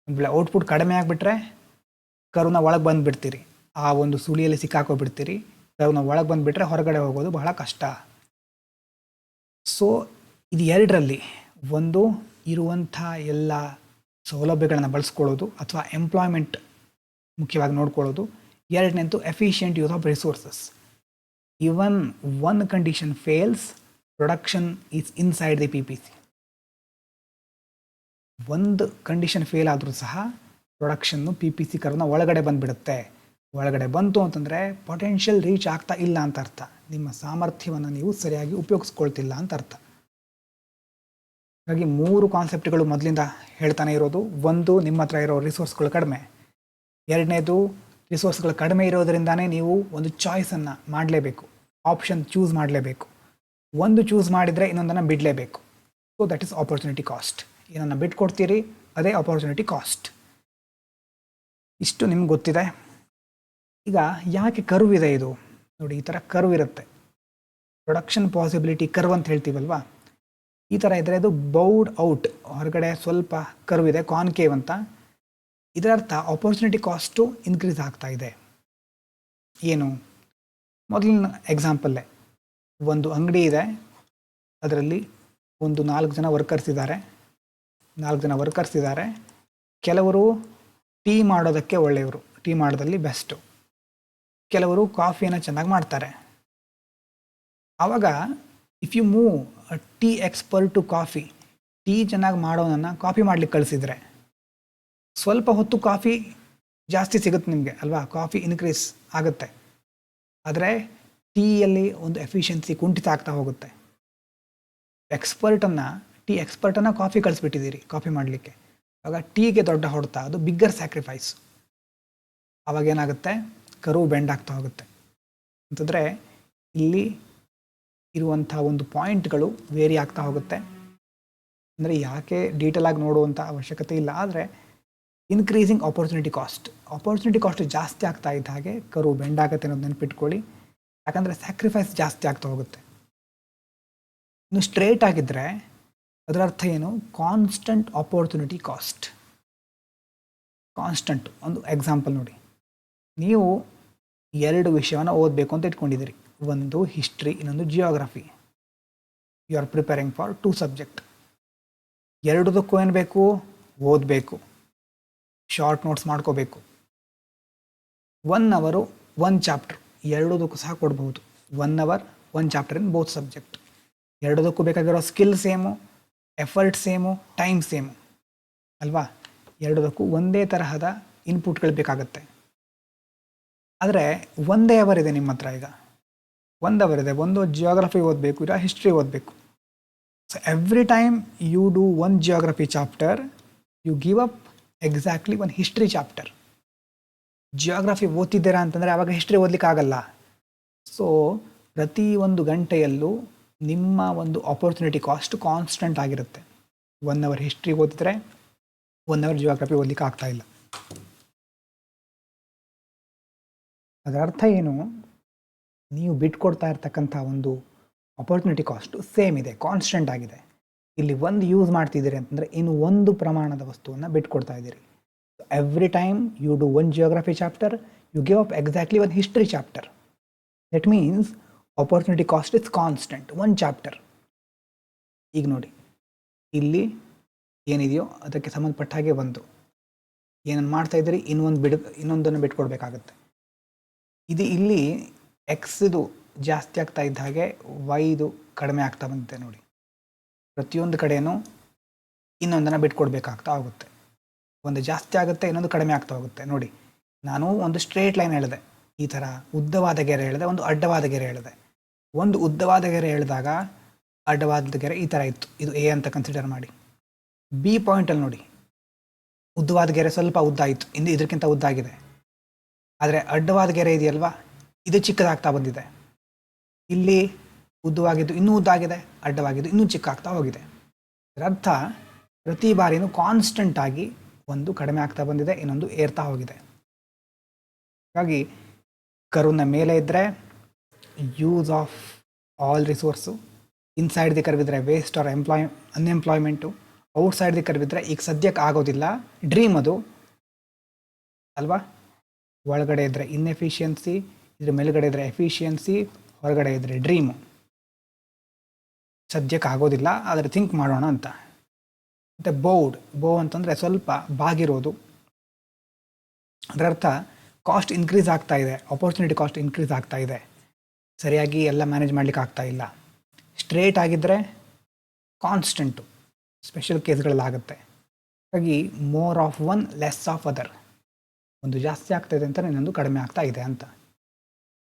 ಒಂದು ವೇಳೆ ಔಟ್ಪುಟ್ ಕಡಿಮೆ ಆಗಿಬಿಟ್ರೆ ಕರುನ ಒಳಗೆ ಬಂದುಬಿಡ್ತೀರಿ, ಆ ಒಂದು ಸುಳಿಯಲ್ಲಿ ಸಿಕ್ಕಾಕೋಬಿಡ್ತೀರಿ. ಕರುನ ಒಳಗೆ ಬಂದುಬಿಟ್ರೆ ಹೊರಗಡೆ ಹೋಗೋದು ಬಹಳ ಕಷ್ಟ. ಸೊ ಇದು 2ರಲ್ಲಿ ಒಂದು ಇರುವಂಥ ಎಲ್ಲ ಸೌಲಭ್ಯಗಳನ್ನು ಬಳಸ್ಕೊಳ್ಳೋದು ಅಥವಾ ಎಂಪ್ಲಾಯ್ಮೆಂಟ್ ಮುಖ್ಯವಾಗಿ ನೋಡ್ಕೊಳ್ಳೋದು. ಎರಡನೇದು efficient use of resources. Even one condition fails, production is inside the PPC. ಒಂದು ಕಂಡೀಷನ್ ಫೇಲ್ ಆದರೂ ಸಹ ಪ್ರೊಡಕ್ಷನ್ನು PPC ಕರ್ವ್ನ ಒಳಗಡೆ ಬಂದುಬಿಡುತ್ತೆ. ಒಳಗಡೆ ಬಂತು ಅಂತಂದರೆ ಪೊಟೆನ್ಷಿಯಲ್ ರೀಚ್ ಆಗ್ತಾ ಇಲ್ಲ ಅಂತ ಅರ್ಥ. ನಿಮ್ಮ ಸಾಮರ್ಥ್ಯವನ್ನು ನೀವು ಸರಿಯಾಗಿ ಉಪಯೋಗಿಸ್ಕೊಳ್ತಿಲ್ಲ ಅಂತ ಅರ್ಥ. ಹಾಗಾಗಿ 3 ಕಾನ್ಸೆಪ್ಟ್ಗಳು ಮೊದಲಿಂದ ಹೇಳ್ತಾನೆ ಇರೋದು. ಒಂದು, ನಿಮ್ಮ ಹತ್ರ ಇರೋ ರಿಸೋರ್ಸ್ಗಳು ಕಡಿಮೆ. ಎರಡನೇದು, ರಿಸೋರ್ಸ್ಗಳು ಕಡಿಮೆ ಇರೋದರಿಂದಾನೇ ನೀವು ಒಂದು ಚಾಯ್ಸನ್ನು ಮಾಡಲೇಬೇಕು, ಆಪ್ಷನ್ ಚೂಸ್ ಮಾಡಲೇಬೇಕು. ಒಂದು ಚೂಸ್ ಮಾಡಿದರೆ ಇನ್ನೊಂದನ್ನು ಬಿಡಲೇಬೇಕು. So that is opportunity cost. ಏನನ್ನು ಬಿಟ್ಕೊಡ್ತೀರಿ ಅದೇ ಆಪರ್ಚುನಿಟಿ ಕಾಸ್ಟ್. ಇಷ್ಟು ನಿಮ್ಗೆ ಗೊತ್ತಿದೆ. ಈಗ ಯಾಕೆ ಕರ್ವ್ ಇದೆ ಇದು ನೋಡಿ, ಈ ಥರ ಕರ್ವ್ ಇರುತ್ತೆ. ಪ್ರೊಡಕ್ಷನ್ ಪಾಸಿಬಿಲಿಟಿ ಕರ್ವ್ ಅಂತ ಹೇಳ್ತೀವಲ್ವಾ, ಈ ಥರ ಇದ್ದರೆ ಅದು ಬೌಡ್ ಔಟ್, ಹೊರಗಡೆ ಸ್ವಲ್ಪ ಕರ್ವ್ ಇದೆ, ಕಾನ್ಕೇವ್ ಅಂತ. ಇದರರ್ಥ ಆಪರ್ಚುನಿಟಿ ಕಾಸ್ಟು ಇನ್ಕ್ರೀಸ್ ಆಗ್ತಾ ಇದೆ. ಏನು? ಮೊದಲಿನ ಎಕ್ಸಾಂಪಲ್ಲೇ, ಒಂದು ಅಂಗಡಿ ಇದೆ, ಅದರಲ್ಲಿ ಒಂದು 4 ಜನ ವರ್ಕರ್ಸ್ ಇದ್ದಾರೆ. 4 ಜನ ವರ್ಕರ್ಸ್ ಇದ್ದಾರೆ. ಕೆಲವರು ಟೀ ಮಾಡೋದಕ್ಕೆ ಒಳ್ಳೆಯವರು, ಟೀ ಮಾಡೋದಲ್ಲಿ ಬೆಸ್ಟು. ಕೆಲವರು ಕಾಫಿಯನ್ನು ಚೆನ್ನಾಗಿ ಮಾಡ್ತಾರೆ. ಆವಾಗ if you move tea expert to coffee, tea ಚೆನ್ನಾಗಿ ಮಾಡೋನನ್ನು ಕಾಫಿ ಮಾಡ್ಲಿಕ್ಕೆ ಕಳಿಸಿದರೆ ಸ್ವಲ್ಪ ಹೊತ್ತು ಕಾಫಿ ಜಾಸ್ತಿ ಸಿಗುತ್ತೆ ನಿಮಗೆ ಅಲ್ವಾ, ಕಾಫಿ ಇನ್ಕ್ರೀಸ್ ಆಗುತ್ತೆ. ಆದರೆ ಟೀಯಲ್ಲಿ ಒಂದು ಎಫಿಷಿಯನ್ಸಿ ಕುಂಠಿತ ಆಗ್ತಾ ಹೋಗುತ್ತೆ. ಟೀ ಎಕ್ಸ್ಪರ್ಟನ್ನು ಕಾಫಿ ಕಳಿಸ್ಬಿಟ್ಟಿದ್ದೀರಿ ಕಾಫಿ ಮಾಡಲಿಕ್ಕೆ, ಆವಾಗ ಟೀಗೆ ದೊಡ್ಡ ಹೊಡೆತ, ಅದು ಬಿಗ್ಗರ್ ಸ್ಯಾಕ್ರಿಫೈಸ್. ಆವಾಗೇನಾಗುತ್ತೆ, ಕರ್ವ್ ಬೆಂಡ್ ಆಗ್ತಾ ಹೋಗುತ್ತೆ. ಅಂತಂದರೆ ಇಲ್ಲಿ ಇರುವಂಥ ಒಂದು ಪಾಯಿಂಟ್ಗಳು ವೇರಿ ಆಗ್ತಾ ಹೋಗುತ್ತೆ. ಅಂದರೆ ಯಾಕೆ ಡೀಟೇಲ್ ಆಗಿ ನೋಡುವಂಥ ಅವಶ್ಯಕತೆ ಇಲ್ಲ, ಆದರೆ ಇನ್ಕ್ರೀಸಿಂಗ್ ಆಪರ್ಚುನಿಟಿ ಕಾಸ್ಟ್ ಜಾಸ್ತಿ ಆಗ್ತಾ ಇದ್ದ ಹಾಗೆ ಕರ್ವ್ ಬೆಂಡ್ ಆಗುತ್ತೆ ಅನ್ನೋದು ನೆನಪಿಟ್ಕೊಳ್ಳಿ. ಯಾಕಂದರೆ ಸ್ಯಾಕ್ರಿಫೈಸ್ ಜಾಸ್ತಿ ಆಗ್ತಾ ಹೋಗುತ್ತೆ. ಇನ್ನು ಸ್ಟ್ರೇಟ್ ಆಗಿದ್ದರೆ ಅದರ ಅರ್ಥ ಏನು? Constant opportunity cost. ಕಾನ್ಸ್ಟಂಟ್. ಒಂದು ಎಕ್ಸಾಂಪಲ್ ನೋಡಿ, ನೀವು 2 ವಿಷಯವನ್ನು ಓದಬೇಕು ಅಂತ ಇಟ್ಕೊಂಡಿದ್ದೀರಿ. ಒಂದು ಹಿಸ್ಟ್ರಿ, ಇನ್ನೊಂದು geography. You are preparing for 2 subject. ಎರಡದಕ್ಕೂ ಏನು ಬೇಕು? ಓದಬೇಕು, ಶಾರ್ಟ್ ನೋಟ್ಸ್ ಮಾಡ್ಕೋಬೇಕು. 1 ಅವರ್ 1 ಚಾಪ್ಟರ್, ಎರಡದಕ್ಕೂ ಸಹ ಕೊಡ್ಬೋದು. 1 hour 1 chapter in both subject. ಎರಡದಕ್ಕೂ ಬೇಕಾಗಿರೋ skill same, effort same, time same ಅಲ್ವಾ. ಎರಡದಕ್ಕೂ ಒಂದೇ ತರಹದ ಇನ್ಪುಟ್ಗಳು ಬೇಕಾಗುತ್ತೆ. ಆದರೆ ಒಂದೇ ಅವರ್ ಇದೆ ನಿಮ್ಮ ಹತ್ರ. ಈಗ 1 ಅವರ್ ಇದೆ, ಒಂದು ಜಿಯೋಗ್ರಫಿ ಓದಬೇಕು, ಇಲ್ಲ ಹಿಸ್ಟ್ರಿ ಓದಬೇಕು. So every time you do 1 geography chapter, you give up exactly 1 history chapter. Geography ಓದ್ತಿದ್ದೀರಾ ಅಂತಂದರೆ ಆವಾಗ ಹಿಸ್ಟ್ರಿ ಓದಲಿಕ್ಕೆ ಆಗಲ್ಲ. ಸೊ ಪ್ರತಿ 1 ಗಂಟೆಯಲ್ಲೂ ನಿಮ್ಮ ಒಂದು ಆಪರ್ಚುನಿಟಿ ಕಾಸ್ಟ್ ಕಾನ್ಸ್ಟೆಂಟ್ ಆಗಿರುತ್ತೆ. 1 ಅವರ್ ಹಿಸ್ಟ್ರಿ ಓದಿದ್ರೆ 1 ಅವರ್ ಜಿಯೋಗ್ರಫಿ ಓದಲಿಕ್ಕೆ ಆಗ್ತಾ ಇಲ್ಲ. ಅದರ ಅರ್ಥ ಏನು? ನೀವು ಬಿಟ್ಕೊಡ್ತಾ ಇರ್ತಕ್ಕಂಥ ಒಂದು ಆಪರ್ಚುನಿಟಿ ಕಾಸ್ಟು ಸೇಮ್ ಇದೆ, ಕಾನ್ಸ್ಟೆಂಟ್ ಆಗಿದೆ. ಇಲ್ಲಿ 1 ಯೂಸ್ ಮಾಡ್ತಿದ್ದೀರಿ ಅಂತಂದರೆ ಇನ್ನು 1 ಪ್ರಮಾಣದ ವಸ್ತುವನ್ನು ಬಿಟ್ಕೊಡ್ತಾ ಇದ್ದೀರಿ. Every time you do 1 geography chapter, you give up exactly 1 history chapter. That means opportunity cost is constant, 1 chapter. ಈಗ ನೋಡಿ, ಇಲ್ಲಿ ಏನಿದೆಯೋ ಅದಕ್ಕೆ ಸಂಬಂಧಪಟ್ಟ ಹಾಗೆ ಒಂದು ಏನನ್ನು ಮಾಡ್ತಾ ಇದ್ದೀರಿ, ಇನ್ನೊಂದನ್ನು ಬಿಟ್ಕೊಡ್ಬೇಕಾಗತ್ತೆ. ಇದು ಇಲ್ಲಿ ಎಕ್ಸ್ದು ಜಾಸ್ತಿ ಆಗ್ತಾ ಇದ್ದ ಹಾಗೆ ವೈದು ಕಡಿಮೆ ಆಗ್ತಾ ಬಂದಿದೆ ನೋಡಿ. ಪ್ರತಿಯೊಂದು ಕಡೆಯೂ ಇನ್ನೊಂದನ್ನು ಬಿಟ್ಕೊಡ್ಬೇಕಾಗ್ತಾ ಹೋಗುತ್ತೆ. ಒಂದು ಜಾಸ್ತಿ ಆಗುತ್ತೆ, ಇನ್ನೊಂದು ಕಡಿಮೆ ಆಗ್ತಾ ಹೋಗುತ್ತೆ. ನೋಡಿ, ನಾನು ಒಂದು ಸ್ಟ್ರೇಟ್ ಲೈನ್ ಹೇಳಿದೆ, ಈ ಥರ ಉದ್ದವಾದ ಗೆರೆ ಹೇಳಿದೆ, ಒಂದು ಅಡ್ಡವಾದ ಗೆರೆ ಹೇಳಿದೆ. ಒಂದು ಉದ್ದವಾದ ಗೆರೆ ಹೇಳಿದಾಗ ಅಡ್ಡವಾದ ಗೆರೆ ಈ ಥರ ಇತ್ತು, ಇದು ಎ ಅಂತ ಕನ್ಸಿಡರ್ ಮಾಡಿ. ಬಿ ಪಾಯಿಂಟಲ್ಲಿ ನೋಡಿ, ಉದ್ದವಾದ ಗೆರೆ ಸ್ವಲ್ಪ ಉದ್ದ ಆಯಿತು, ಇನ್ನು ಇದಕ್ಕಿಂತ ಉದ್ದ ಆಗಿದೆ. ಆದರೆ ಅಡ್ಡವಾದ ಗೆರೆ ಇದೆಯಲ್ವಾ, ಇದು ಚಿಕ್ಕದಾಗ್ತಾ ಬಂದಿದೆ. ಇಲ್ಲಿ ಉದ್ದವಾಗಿದ್ದು ಇನ್ನೂ ಉದ್ದ ಆಗಿದೆ, ಅಡ್ಡವಾಗಿದ್ದು ಇನ್ನೂ ಚಿಕ್ಕ ಆಗ್ತಾ ಹೋಗಿದೆ. ಇದರ ಅರ್ಥ ಪ್ರತಿ ಬಾರಿನೂ ಕಾನ್ಸ್ಟೆಂಟ್ ಆಗಿ ಒಂದು ಕಡಿಮೆ ಆಗ್ತಾ ಬಂದಿದೆ, ಇನ್ನೊಂದು ಏರ್ತಾ ಹೋಗಿದೆ. ಹಾಗಾಗಿ ಕರ್ವ್ನ ಮೇಲೆ ಇದ್ದರೆ use of all resource, inside the curve ಇದ್ದರೆ waste or unemployment, outside the curve ಇದ್ದರೆ ಈಗ ಸದ್ಯಕ್ಕೆ ಆಗೋದಿಲ್ಲ, ಡ್ರೀಮ್ ಅದು ಅಲ್ವಾ. ಒಳಗಡೆ ಇದ್ದರೆ ಇನ್ಎಫಿಷಿಯನ್ಸಿ, ಇದ್ರ ಮೇಲುಗಡೆ ಇದ್ದರೆ ಎಫಿಷಿಯನ್ಸಿ, ಹೊರಗಡೆ ಇದ್ದರೆ ಡ್ರೀಮು. ಸದ್ಯಕ್ಕೆ ಆಗೋದಿಲ್ಲ, ಆದರೆ ಥಿಂಕ್ ಮಾಡೋಣ ಅಂತ. ಮತ್ತು ಬೌ ಅಂತಂದರೆ ಸ್ವಲ್ಪ ಬಾಗಿರೋದು, ಅದರರ್ಥ ಕಾಸ್ಟ್ ಇನ್ಕ್ರೀಸ್ ಆಗ್ತಾ ಇದೆ, ಆಪರ್ಚುನಿಟಿ ಕಾಸ್ಟ್ ಇನ್ಕ್ರೀಸ್ ಆಗ್ತಾ ಇದೆ, ಸರಿಯಾಗಿ ಎಲ್ಲ ಮ್ಯಾನೇಜ್ ಮಾಡ್ಲಿಕ್ಕೆ ಆಗ್ತಾ ಇಲ್ಲ. ಸ್ಟ್ರೇಟ್ ಆಗಿದ್ದರೆ ಕಾನ್ಸ್ಟೆಂಟು, ಸ್ಪೆಷಲ್ ಕೇಸ್ಗಳಲ್ಲಾಗುತ್ತೆ. ಹಾಗಾಗಿ more of one less of other, ಒಂದು ಜಾಸ್ತಿ ಆಗ್ತಾ ಇದೆ ಅಂತ ಇನ್ನೊಂದು ಕಡಿಮೆ ಆಗ್ತಾ ಇದೆ ಅಂತ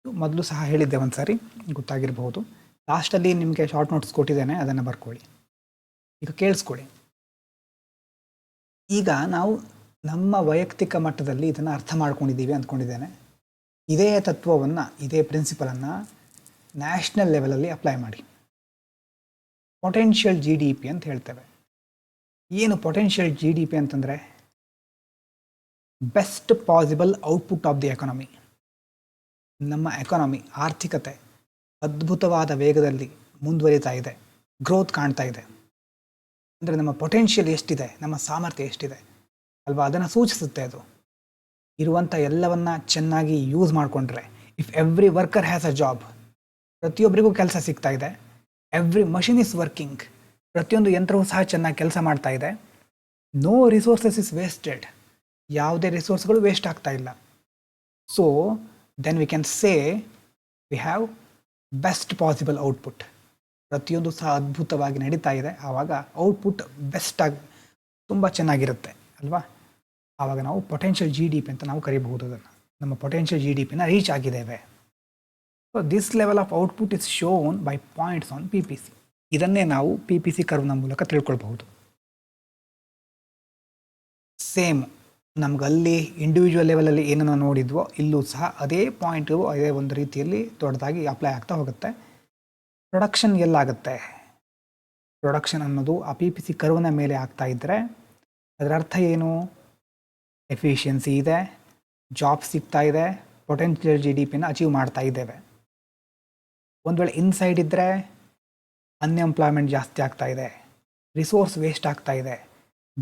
ಮೊದಲು ಸಹ ಹೇಳಿದ್ದೆ, ಒಂದು ಸಾರಿ ಗೊತ್ತಾಗಿರಬಹುದು. ಲಾಸ್ಟಲ್ಲಿ ನಿಮಗೆ ಶಾರ್ಟ್ ನೋಟ್ಸ್ ಕೊಟ್ಟಿದ್ದೇನೆ, ಅದನ್ನು ಬರ್ಕೊಳ್ಳಿ. ಈಗ ಕೇಳಿಸ್ಕೊಳ್ಳಿ. ಈಗ ನಾವು ನಮ್ಮ ವೈಯಕ್ತಿಕ ಮಟ್ಟದಲ್ಲಿ ಇದನ್ನು ಅರ್ಥ ಮಾಡ್ಕೊಂಡಿದ್ದೀವಿ ಅಂದ್ಕೊಂಡಿದ್ದೇನೆ. ಇದೇ ತತ್ವವನ್ನು, ಇದೇ ಪ್ರಿನ್ಸಿಪಲನ್ನು ನ್ಯಾಷನಲ್ ಲೆವೆಲಲ್ಲಿ ಅಪ್ಲೈ ಮಾಡಿ. ಪೊಟೆನ್ಷಿಯಲ್ GDP ಅಂತ ಹೇಳ್ತೇವೆ. ಏನು ಪೊಟೆನ್ಷಿಯಲ್ GDP ಅಂತಂದರೆ best possible output of the economy. ನಮ್ಮ ಎಕಾನಮಿ, ಆರ್ಥಿಕತೆ ಅದ್ಭುತವಾದ ವೇಗದಲ್ಲಿ ಮುಂದುವರಿತಾ ಇದೆ, ಗ್ರೋತ್ ಕಾಣ್ತಾ ಇದೆ. ಅಂದರೆ ನಮ್ಮ ಪೊಟೆನ್ಷಿಯಲ್ ಎಷ್ಟಿದೆ, ನಮ್ಮ ಸಾಮರ್ಥ್ಯ ಎಷ್ಟಿದೆ ಅಲ್ವಾ, ಅದನ್ನು ಸೂಚಿಸುತ್ತೆ. ಅದು ಇರುವಂಥ ಎಲ್ಲವನ್ನ ಚೆನ್ನಾಗಿ ಯೂಸ್ ಮಾಡಿಕೊಂಡ್ರೆ, if every worker has a job, ಪ್ರತಿಯೊಬ್ಬರಿಗೂ ಕೆಲಸ ಸಿಗ್ತಾ ಇದೆ. ಎವ್ರಿ ಮಷಿನ್ ಇಸ್ ವರ್ಕಿಂಗ್, ಪ್ರತಿಯೊಂದು ಯಂತ್ರವೂ ಸಹ ಚೆನ್ನಾಗಿ ಕೆಲಸ ಮಾಡ್ತಾ ಇದೆ. ನೋ ರಿಸೋರ್ಸಸ್ ಇಸ್ ವೇಸ್ಟೆಡ್, ಯಾವುದೇ ರಿಸೋರ್ಸ್ಗಳು ವೇಸ್ಟ್ ಆಗ್ತಾ ಇಲ್ಲ. So then we can say we have best possible output. ಪ್ರತಿಯೊಂದು ಸಹ ಅದ್ಭುತವಾಗಿ ನಡೀತಾ ಇದೆ, ಆವಾಗ ಔಟ್ಪುಟ್ ಬೆಸ್ಟಾಗಿ ತುಂಬ ಚೆನ್ನಾಗಿರುತ್ತೆ ಅಲ್ವಾ. ಆವಾಗ ನಾವು ಪೊಟೆನ್ಷಿಯಲ್ GDP ಅಂತ ನಾವು ಕರಿಬಹುದು. ಅದನ್ನು ನಮ್ಮ ಪೊಟೆನ್ಷಿಯಲ್ GDPನ ರೀಚ್ ಆಗಿದ್ದೇವೆ. So this level of output is shown by points on PPC. ಇದನ್ನೇ ನಾವು PPC ಕರ್ವ್ನ ಮೂಲಕ ತಿಳ್ಕೊಳ್ಬಹುದು. ಸೇಮ್ ನಮ್ಗಲ್ಲಿ ಇಂಡಿವಿಜುವಲ್ ಲೆವೆಲಲ್ಲಿ ಏನನ್ನು ನೋಡಿದ್ವೋ ಇಲ್ಲೂ ಸಹ ಅದೇ ಪಾಯಿಂಟು ಅದೇ ಒಂದು ರೀತಿಯಲ್ಲಿ ದೊಡ್ಡದಾಗಿ ಅಪ್ಲೈ ಆಗ್ತಾ ಹೋಗುತ್ತೆ. ಪ್ರೊಡಕ್ಷನ್ ಎಲ್ಲಾಗುತ್ತೆ, ಪ್ರೊಡಕ್ಷನ್ ಅನ್ನೋದು ಆ PPC ಕರ್ವ್ನ ಮೇಲೆ ಆಗ್ತಾ ಇದ್ದರೆ ಅದರ ಅರ್ಥ ಏನು? ಎಫಿಷಿಯನ್ಸಿ ಇದೆ, ಜಾಬ್ ಸಿಗ್ತಾ ಇದೆ, ಪೊಟೆನ್ಷಿಯಲ್ GDPನ ಅಚೀವ್ ಮಾಡ್ತಾ ಇದ್ದೇವೆ. ಒಂದು ವೇಳೆ ಇನ್ಸೈಡ್ ಇದ್ದರೆ ಅನ್ಎಂಪ್ಲಾಯ್ಮೆಂಟ್ ಜಾಸ್ತಿ ಆಗ್ತಾ ಇದೆ, ರಿಸೋರ್ಸ್ ವೇಸ್ಟ್ ಆಗ್ತಾ ಇದೆ,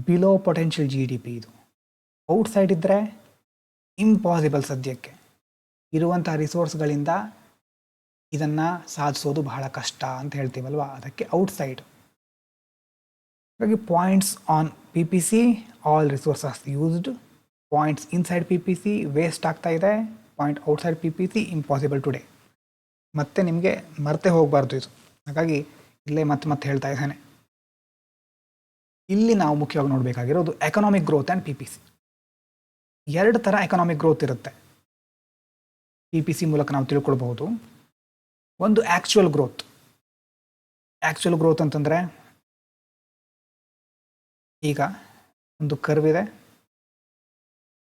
ಬಿಲೋ ಪೊಟೆನ್ಷಿಯಲ್ GDP ಇದು. ಔಟ್ಸೈಡ್ ಇದ್ದರೆ ಇಂಪಾಸಿಬಲ್, ಸದ್ಯಕ್ಕೆ ಇರುವಂಥ ರಿಸೋರ್ಸ್ಗಳಿಂದ ಇದನ್ನು ಸಾಧಿಸೋದು ಬಹಳ ಕಷ್ಟ ಅಂತ ಹೇಳ್ತೀವಲ್ವ, ಅದಕ್ಕೆ ಔಟ್ಸೈಡ್. ಹಾಗಾಗಿ points on PPC all resources used, points inside PPC waste ಆಗ್ತಾ ಇದೆ, point outside PPC impossible today. ಮತ್ತೆ ನಿಮಗೆ ಮರೆತೇ ಹೋಗಬಾರ್ದು ಇದು, ಹಾಗಾಗಿ ಇಲ್ಲೇ ಮತ್ತೆ ಹೇಳ್ತಾ ಇದ್ದಾನೆ. ಇಲ್ಲಿ ನಾವು ಮುಖ್ಯವಾಗಿ ನೋಡಬೇಕಾಗಿರೋದು ಎಕನಾಮಿಕ್ ಗ್ರೋತ್ ಆ್ಯಂಡ್ PPC. ಎರಡು ಥರ ಎಕನಾಮಿಕ್ ಗ್ರೋತ್ ಇರುತ್ತೆ, PPC ಮೂಲಕ ನಾವು ತಿಳ್ಕೊಳ್ಬಹುದು. ಒಂದು ಆ್ಯಕ್ಚುಯಲ್ ಗ್ರೋತ್. ಆ್ಯಕ್ಚುಯಲ್ ಗ್ರೋತ್ ಅಂತಂದರೆ, ಈಗ ಒಂದು ಕರ್ವ್ ಇದೆ,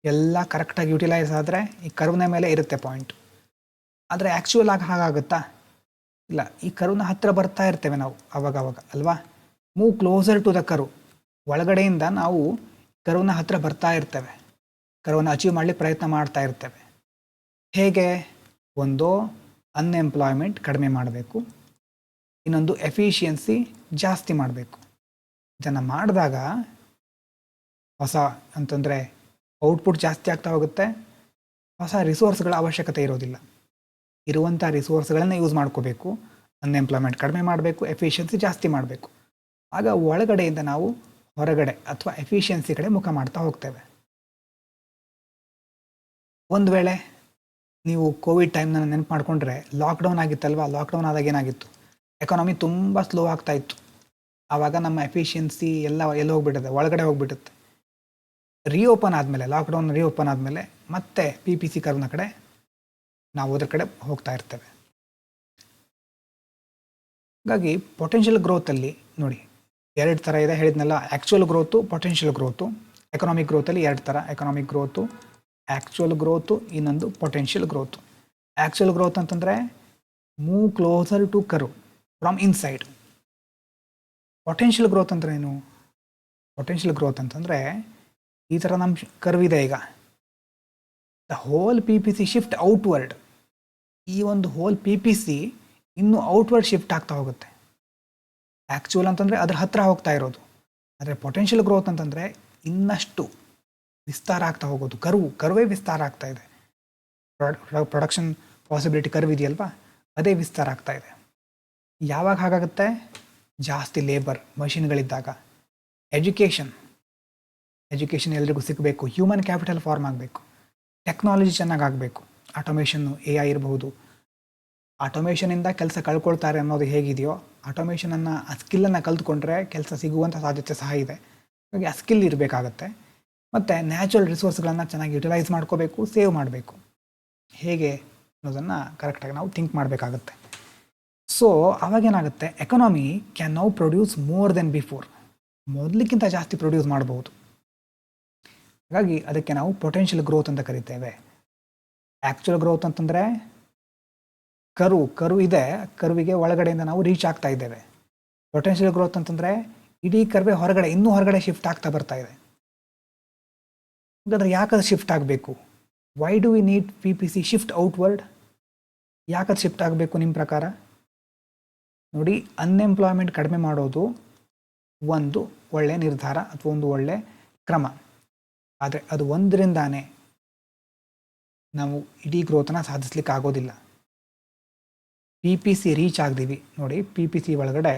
ಎಲ್ಲ ಕರೆಕ್ಟಾಗಿ ಯುಟಿಲೈಸ್ ಆದರೆ ಈ ಕರ್ವ್ನ ಮೇಲೆ ಇರುತ್ತೆ ಪಾಯಿಂಟ್. ಆದರೆ ಆ್ಯಕ್ಚುಯಲ್ ಆಗಿ ಹಾಗಾಗುತ್ತಾ? ಇಲ್ಲ, ಈ ಕರ್ವ್ನ ಹತ್ತಿರ ಬರ್ತಾ ಇರ್ತೇವೆ ನಾವು ಅವಾಗ ಅಲ್ವಾ. Move closer to the curve, ಒಳಗಡೆಯಿಂದ ನಾವು ಕರ್ವ್ನ ಹತ್ತಿರ ಬರ್ತಾ ಇರ್ತೇವೆ, ಕರ್ವ್ನ ಅಚೀವ್ ಮಾಡಲಿಕ್ಕೆ ಪ್ರಯತ್ನ ಮಾಡ್ತಾ ಇರ್ತೇವೆ. ಹೇಗೆ? ಒಂದು ಅನ್ಎಂಪ್ಲಾಯ್ಮೆಂಟ್ ಕಡಿಮೆ ಮಾಡಬೇಕು, ಇನ್ನೊಂದು ಎಫಿಷಿಯನ್ಸಿ ಜಾಸ್ತಿ ಮಾಡಬೇಕು. ಇದನ್ನು ಮಾಡಿದಾಗ ಹೊಸ ಅಂತಂದರೆ ಔಟ್ಪುಟ್ ಜಾಸ್ತಿ ಆಗ್ತಾ ಹೋಗುತ್ತೆ, ಹೊಸ ರಿಸೋರ್ಸ್ಗಳ ಅವಶ್ಯಕತೆ ಇರೋದಿಲ್ಲ. ಇರುವಂಥ ರಿಸೋರ್ಸ್ಗಳನ್ನು ಯೂಸ್ ಮಾಡ್ಕೋಬೇಕು, ಅನ್ಎಂಪ್ಲಾಯ್ಮೆಂಟ್ ಕಡಿಮೆ ಮಾಡಬೇಕು, ಎಫಿಷಿಯನ್ಸಿ ಜಾಸ್ತಿ ಮಾಡಬೇಕು. ಆಗ ಒಳಗಡೆಯಿಂದ ನಾವು ಹೊರಗಡೆ ಅಥವಾ ಎಫಿಷಿಯನ್ಸಿ ಕಡೆ ಮುಖ ಮಾಡ್ತಾ ಹೋಗ್ತೇವೆ. ಒಂದು ವೇಳೆ ನೀವು ಕೋವಿಡ್ ಟೈಮ್ನ ನೆನಪು ಮಾಡಿಕೊಂಡ್ರೆ, ಲಾಕ್ಡೌನ್ ಆಗಿತ್ತಲ್ವ, ಲಾಕ್ಡೌನ್ ಆದಾಗ ಏನಾಗಿತ್ತು? ಎಕಾನಮಿ ತುಂಬ ಸ್ಲೋ ಆಗ್ತಾ ಇತ್ತು. ಆವಾಗ ನಮ್ಮ ಎಫಿಷಿಯನ್ಸಿ ಎಲ್ಲ ಹೋಗ್ಬಿಡುತ್ತೆ, ಒಳಗಡೆ ಹೋಗ್ಬಿಡುತ್ತೆ. ರಿಓಪನ್ ಆದಮೇಲೆ, ಲಾಕ್ಡೌನ್ ರಿಓಪನ್ ಆದಮೇಲೆ ಮತ್ತೆ PPC ಕರ್ವ್ನ ಕಡೆ ನಾವು ಅದ್ರ ಕಡೆ ಹೋಗ್ತಾ ಇರ್ತೇವೆ. ಹಾಗಾಗಿ ಪೊಟೆನ್ಷಿಯಲ್ ಗ್ರೋತಲ್ಲಿ ನೋಡಿ ಎರಡು ಥರ ಇದೆ ಹೇಳಿದ್ನಲ್ಲ, actual growth, potential growth. Economic ಗ್ರೋತಲ್ಲಿ ಎರಡು ಥರ, ಎಕನಾಮಿಕ್ ಗ್ರೋತು, ಆ್ಯಕ್ಚುಯಲ್ ಗ್ರೋತು, ಇನ್ನೊಂದು ಪೊಟೆನ್ಷಿಯಲ್ ಗ್ರೋತು. ಆ್ಯಕ್ಚುಯಲ್ ಗ್ರೋತ್ ಅಂತಂದರೆ move closer to curve from inside. Potential growth ಅಂದರೆ ಏನು? ಪೊಟೆನ್ಷಿಯಲ್ ಗ್ರೋತ್ ಅಂತಂದರೆ ಈ ಥರ ನಮ್ಮ ಕರ್ವ್ ಇದೆ, ಈಗ the whole PPC shift outward. ಈ ಒಂದು ಹೋಲ್ PPC ಇನ್ನೂ ಔಟ್ವರ್ಡ್ ಶಿಫ್ಟ್ ಆಗ್ತಾ ಹೋಗುತ್ತೆ. ಆ್ಯಕ್ಚುಯಲ್ ಅಂತಂದರೆ ಅದ್ರ ಹತ್ತಿರ ಹೋಗ್ತಾ ಇರೋದು. ಆದರೆ ಪೊಟೆನ್ಷಿಯಲ್ ಗ್ರೋತ್ ಅಂತಂದರೆ ಇನ್ನಷ್ಟು ವಿಸ್ತಾರ ಆಗ್ತಾ ಹೋಗೋದು, ಕರ್ವೇ ವಿಸ್ತಾರ ಆಗ್ತಾ ಇದೆ. ಪ್ರೊಡಕ್ಷನ್ ಪಾಸಿಬಿಲಿಟಿ ಕರ್ವ್ ಇದೆಯಲ್ವಾ, ಅದೇ ವಿಸ್ತಾರ ಆಗ್ತಾ ಇದೆ. ಯಾವಾಗ ಹಾಗಾಗುತ್ತೆ? ಜಾಸ್ತಿ ಲೇಬರ್, ಮಷಿನ್ಗಳಿದ್ದಾಗ. ಎಜುಕೇಷನ್ ಎಲ್ರಿಗೂ ಸಿಗಬೇಕು, ಹ್ಯೂಮನ್ ಕ್ಯಾಪಿಟಲ್ ಫಾರ್ಮ್ ಆಗಬೇಕು. ಟೆಕ್ನಾಲಜಿ ಚೆನ್ನಾಗಾಗಬೇಕು. ಆಟೋಮೇಷನ್ನು AI ಇರಬಹುದು. ಆಟೋಮೇಷನಿಂದ ಕೆಲಸ ಕಳ್ಕೊಳ್ತಾರೆ ಅನ್ನೋದು ಹೇಗಿದೆಯೋ, ಆಟೋಮೇಷನನ್ನು ಆ ಸ್ಕಿಲ್ಲನ್ನು ಕಲ್ತ್ಕೊಂಡ್ರೆ ಕೆಲಸ ಸಿಗುವಂಥ ಸಾಧ್ಯತೆ ಸಹ ಇದೆ. ಹಾಗಾಗಿ ಆ ಸ್ಕಿಲ್ ಇರಬೇಕಾಗತ್ತೆ. ಮತ್ತು ನ್ಯಾಚುರಲ್ ರಿಸೋರ್ಸ್ಗಳನ್ನು ಚೆನ್ನಾಗಿ ಯುಟಿಲೈಸ್ ಮಾಡ್ಕೋಬೇಕು, ಸೇವ್ ಮಾಡಬೇಕು. ಹೇಗೆ ಅನ್ನೋದನ್ನು ಕರೆಕ್ಟಾಗಿ ನಾವು ಥಿಂಕ್ ಮಾಡಬೇಕಾಗತ್ತೆ. ಸೊ ಅವಾಗೇನಾಗುತ್ತೆ, economy can now produce more than before. ಮೊದಲಿಗಿಂತ ಜಾಸ್ತಿ ಪ್ರೊಡ್ಯೂಸ್ ಮಾಡಬಹುದು. ಹಾಗಾಗಿ ಅದಕ್ಕೆ ನಾವು ಪೊಟೆನ್ಷಿಯಲ್ ಗ್ರೋತ್ ಅಂತ ಕರಿತೇವೆ. ಆ್ಯಕ್ಚುಯಲ್ ಗ್ರೋತ್ ಅಂತಂದರೆ ಕರು ಇದೆ, ಕರುವಿಗೆ ಒಳಗಡೆಯಿಂದ ನಾವು ರೀಚ್ ಆಗ್ತಾ ಇದ್ದೇವೆ. ಪೊಟೆನ್ಷಿಯಲ್ ಗ್ರೋತ್ ಅಂತಂದರೆ ಇಡೀ ಕರುವೆ ಇನ್ನೂ ಹೊರಗಡೆ ಶಿಫ್ಟ್ ಆಗ್ತಾ ಬರ್ತಾ ಇದೆ. ಹಾಗಾದ್ರೆ ಯಾಕದು ಶಿಫ್ಟ್ ಆಗಬೇಕು? Why do we need PPC shift outward? ಯಾಕದು ಶಿಫ್ಟ್ ಆಗಬೇಕು ನಿಮ್ಮ ಪ್ರಕಾರ? ನೋಡಿ, ಅನ್ಎಂಪ್ಲಾಯ್ಮೆಂಟ್ ಕಡಿಮೆ ಮಾಡೋದು ಒಂದು ಒಳ್ಳೆಯ ನಿರ್ಧಾರ ಅಥವಾ ಒಂದು ಒಳ್ಳೆಯ ಕ್ರಮ. ಆದರೆ ಅದು ಒಂದರಿಂದಾನೇ ನಾವು ಇಡೀ ಗ್ರೋತನ್ನು ಸಾಧಿಸ್ಲಿಕ್ಕೆ ಆಗೋದಿಲ್ಲ. PPC ರೀಚ್ ಆಗ್ತೀವಿ ನೋಡಿ, PPC ಒಳಗಡೆ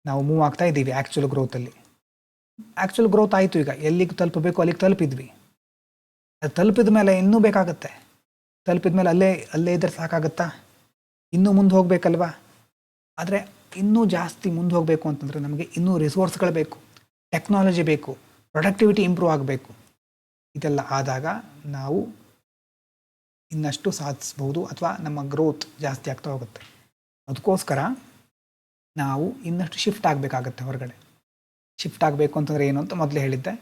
ನಾವು ಮೂವ್ ಆಗ್ತಾ ಇದ್ದೀವಿ ಆ್ಯಕ್ಚುಯಲ್ ಗ್ರೋತಲ್ಲಿ. ಆ್ಯಕ್ಚುಯಲ್ ಗ್ರೋತ್ ಆಯಿತು, ಈಗ ಎಲ್ಲಿಗೆ ತಲುಪಬೇಕು ಅಲ್ಲಿಗೆ ತಲುಪಿದ್ವಿ. ಅದು ತಲುಪಿದ ಮೇಲೆ ಇನ್ನೂ ಬೇಕಾಗುತ್ತೆ. ತಲುಪಿದ ಮೇಲೆ ಅಲ್ಲೇ ಇದ್ರೆ ಸಾಕಾಗತ್ತಾ? ಇನ್ನೂ ಮುಂದೆ ಹೋಗಬೇಕಲ್ವಾ? ಆದರೆ ಇನ್ನೂ ಜಾಸ್ತಿ ಮುಂದೆ ಹೋಗಬೇಕು ಅಂತಂದರೆ ನಮಗೆ ಇನ್ನೂ ರಿಸೋರ್ಸ್ಗಳು ಬೇಕು, ಟೆಕ್ನಾಲಜಿ ಬೇಕು, ಪ್ರೊಡಕ್ಟಿವಿಟಿ ಇಂಪ್ರೂವ್ ಆಗಬೇಕು. ಇದೆಲ್ಲ ಆದಾಗ ನಾವು ಇನ್ನಷ್ಟು ಸಾಧಿಸ್ಬೋದು ಅಥವಾ ನಮ್ಮ ಗ್ರೋತ್ ಜಾಸ್ತಿ ಆಗ್ತಾ ಹೋಗುತ್ತೆ. ಅದಕ್ಕೋಸ್ಕರ ನಾವು ಇನ್ನಷ್ಟು ಶಿಫ್ಟ್ ಆಗಬೇಕಾಗತ್ತೆ ಹೊರಗಡೆ. ಶಿಫ್ಟ್ ಆಗಬೇಕು ಅಂತಂದರೆ ಏನು ಅಂತ ಮೊದಲೇ ಹೇಳಿದ್ದೆ.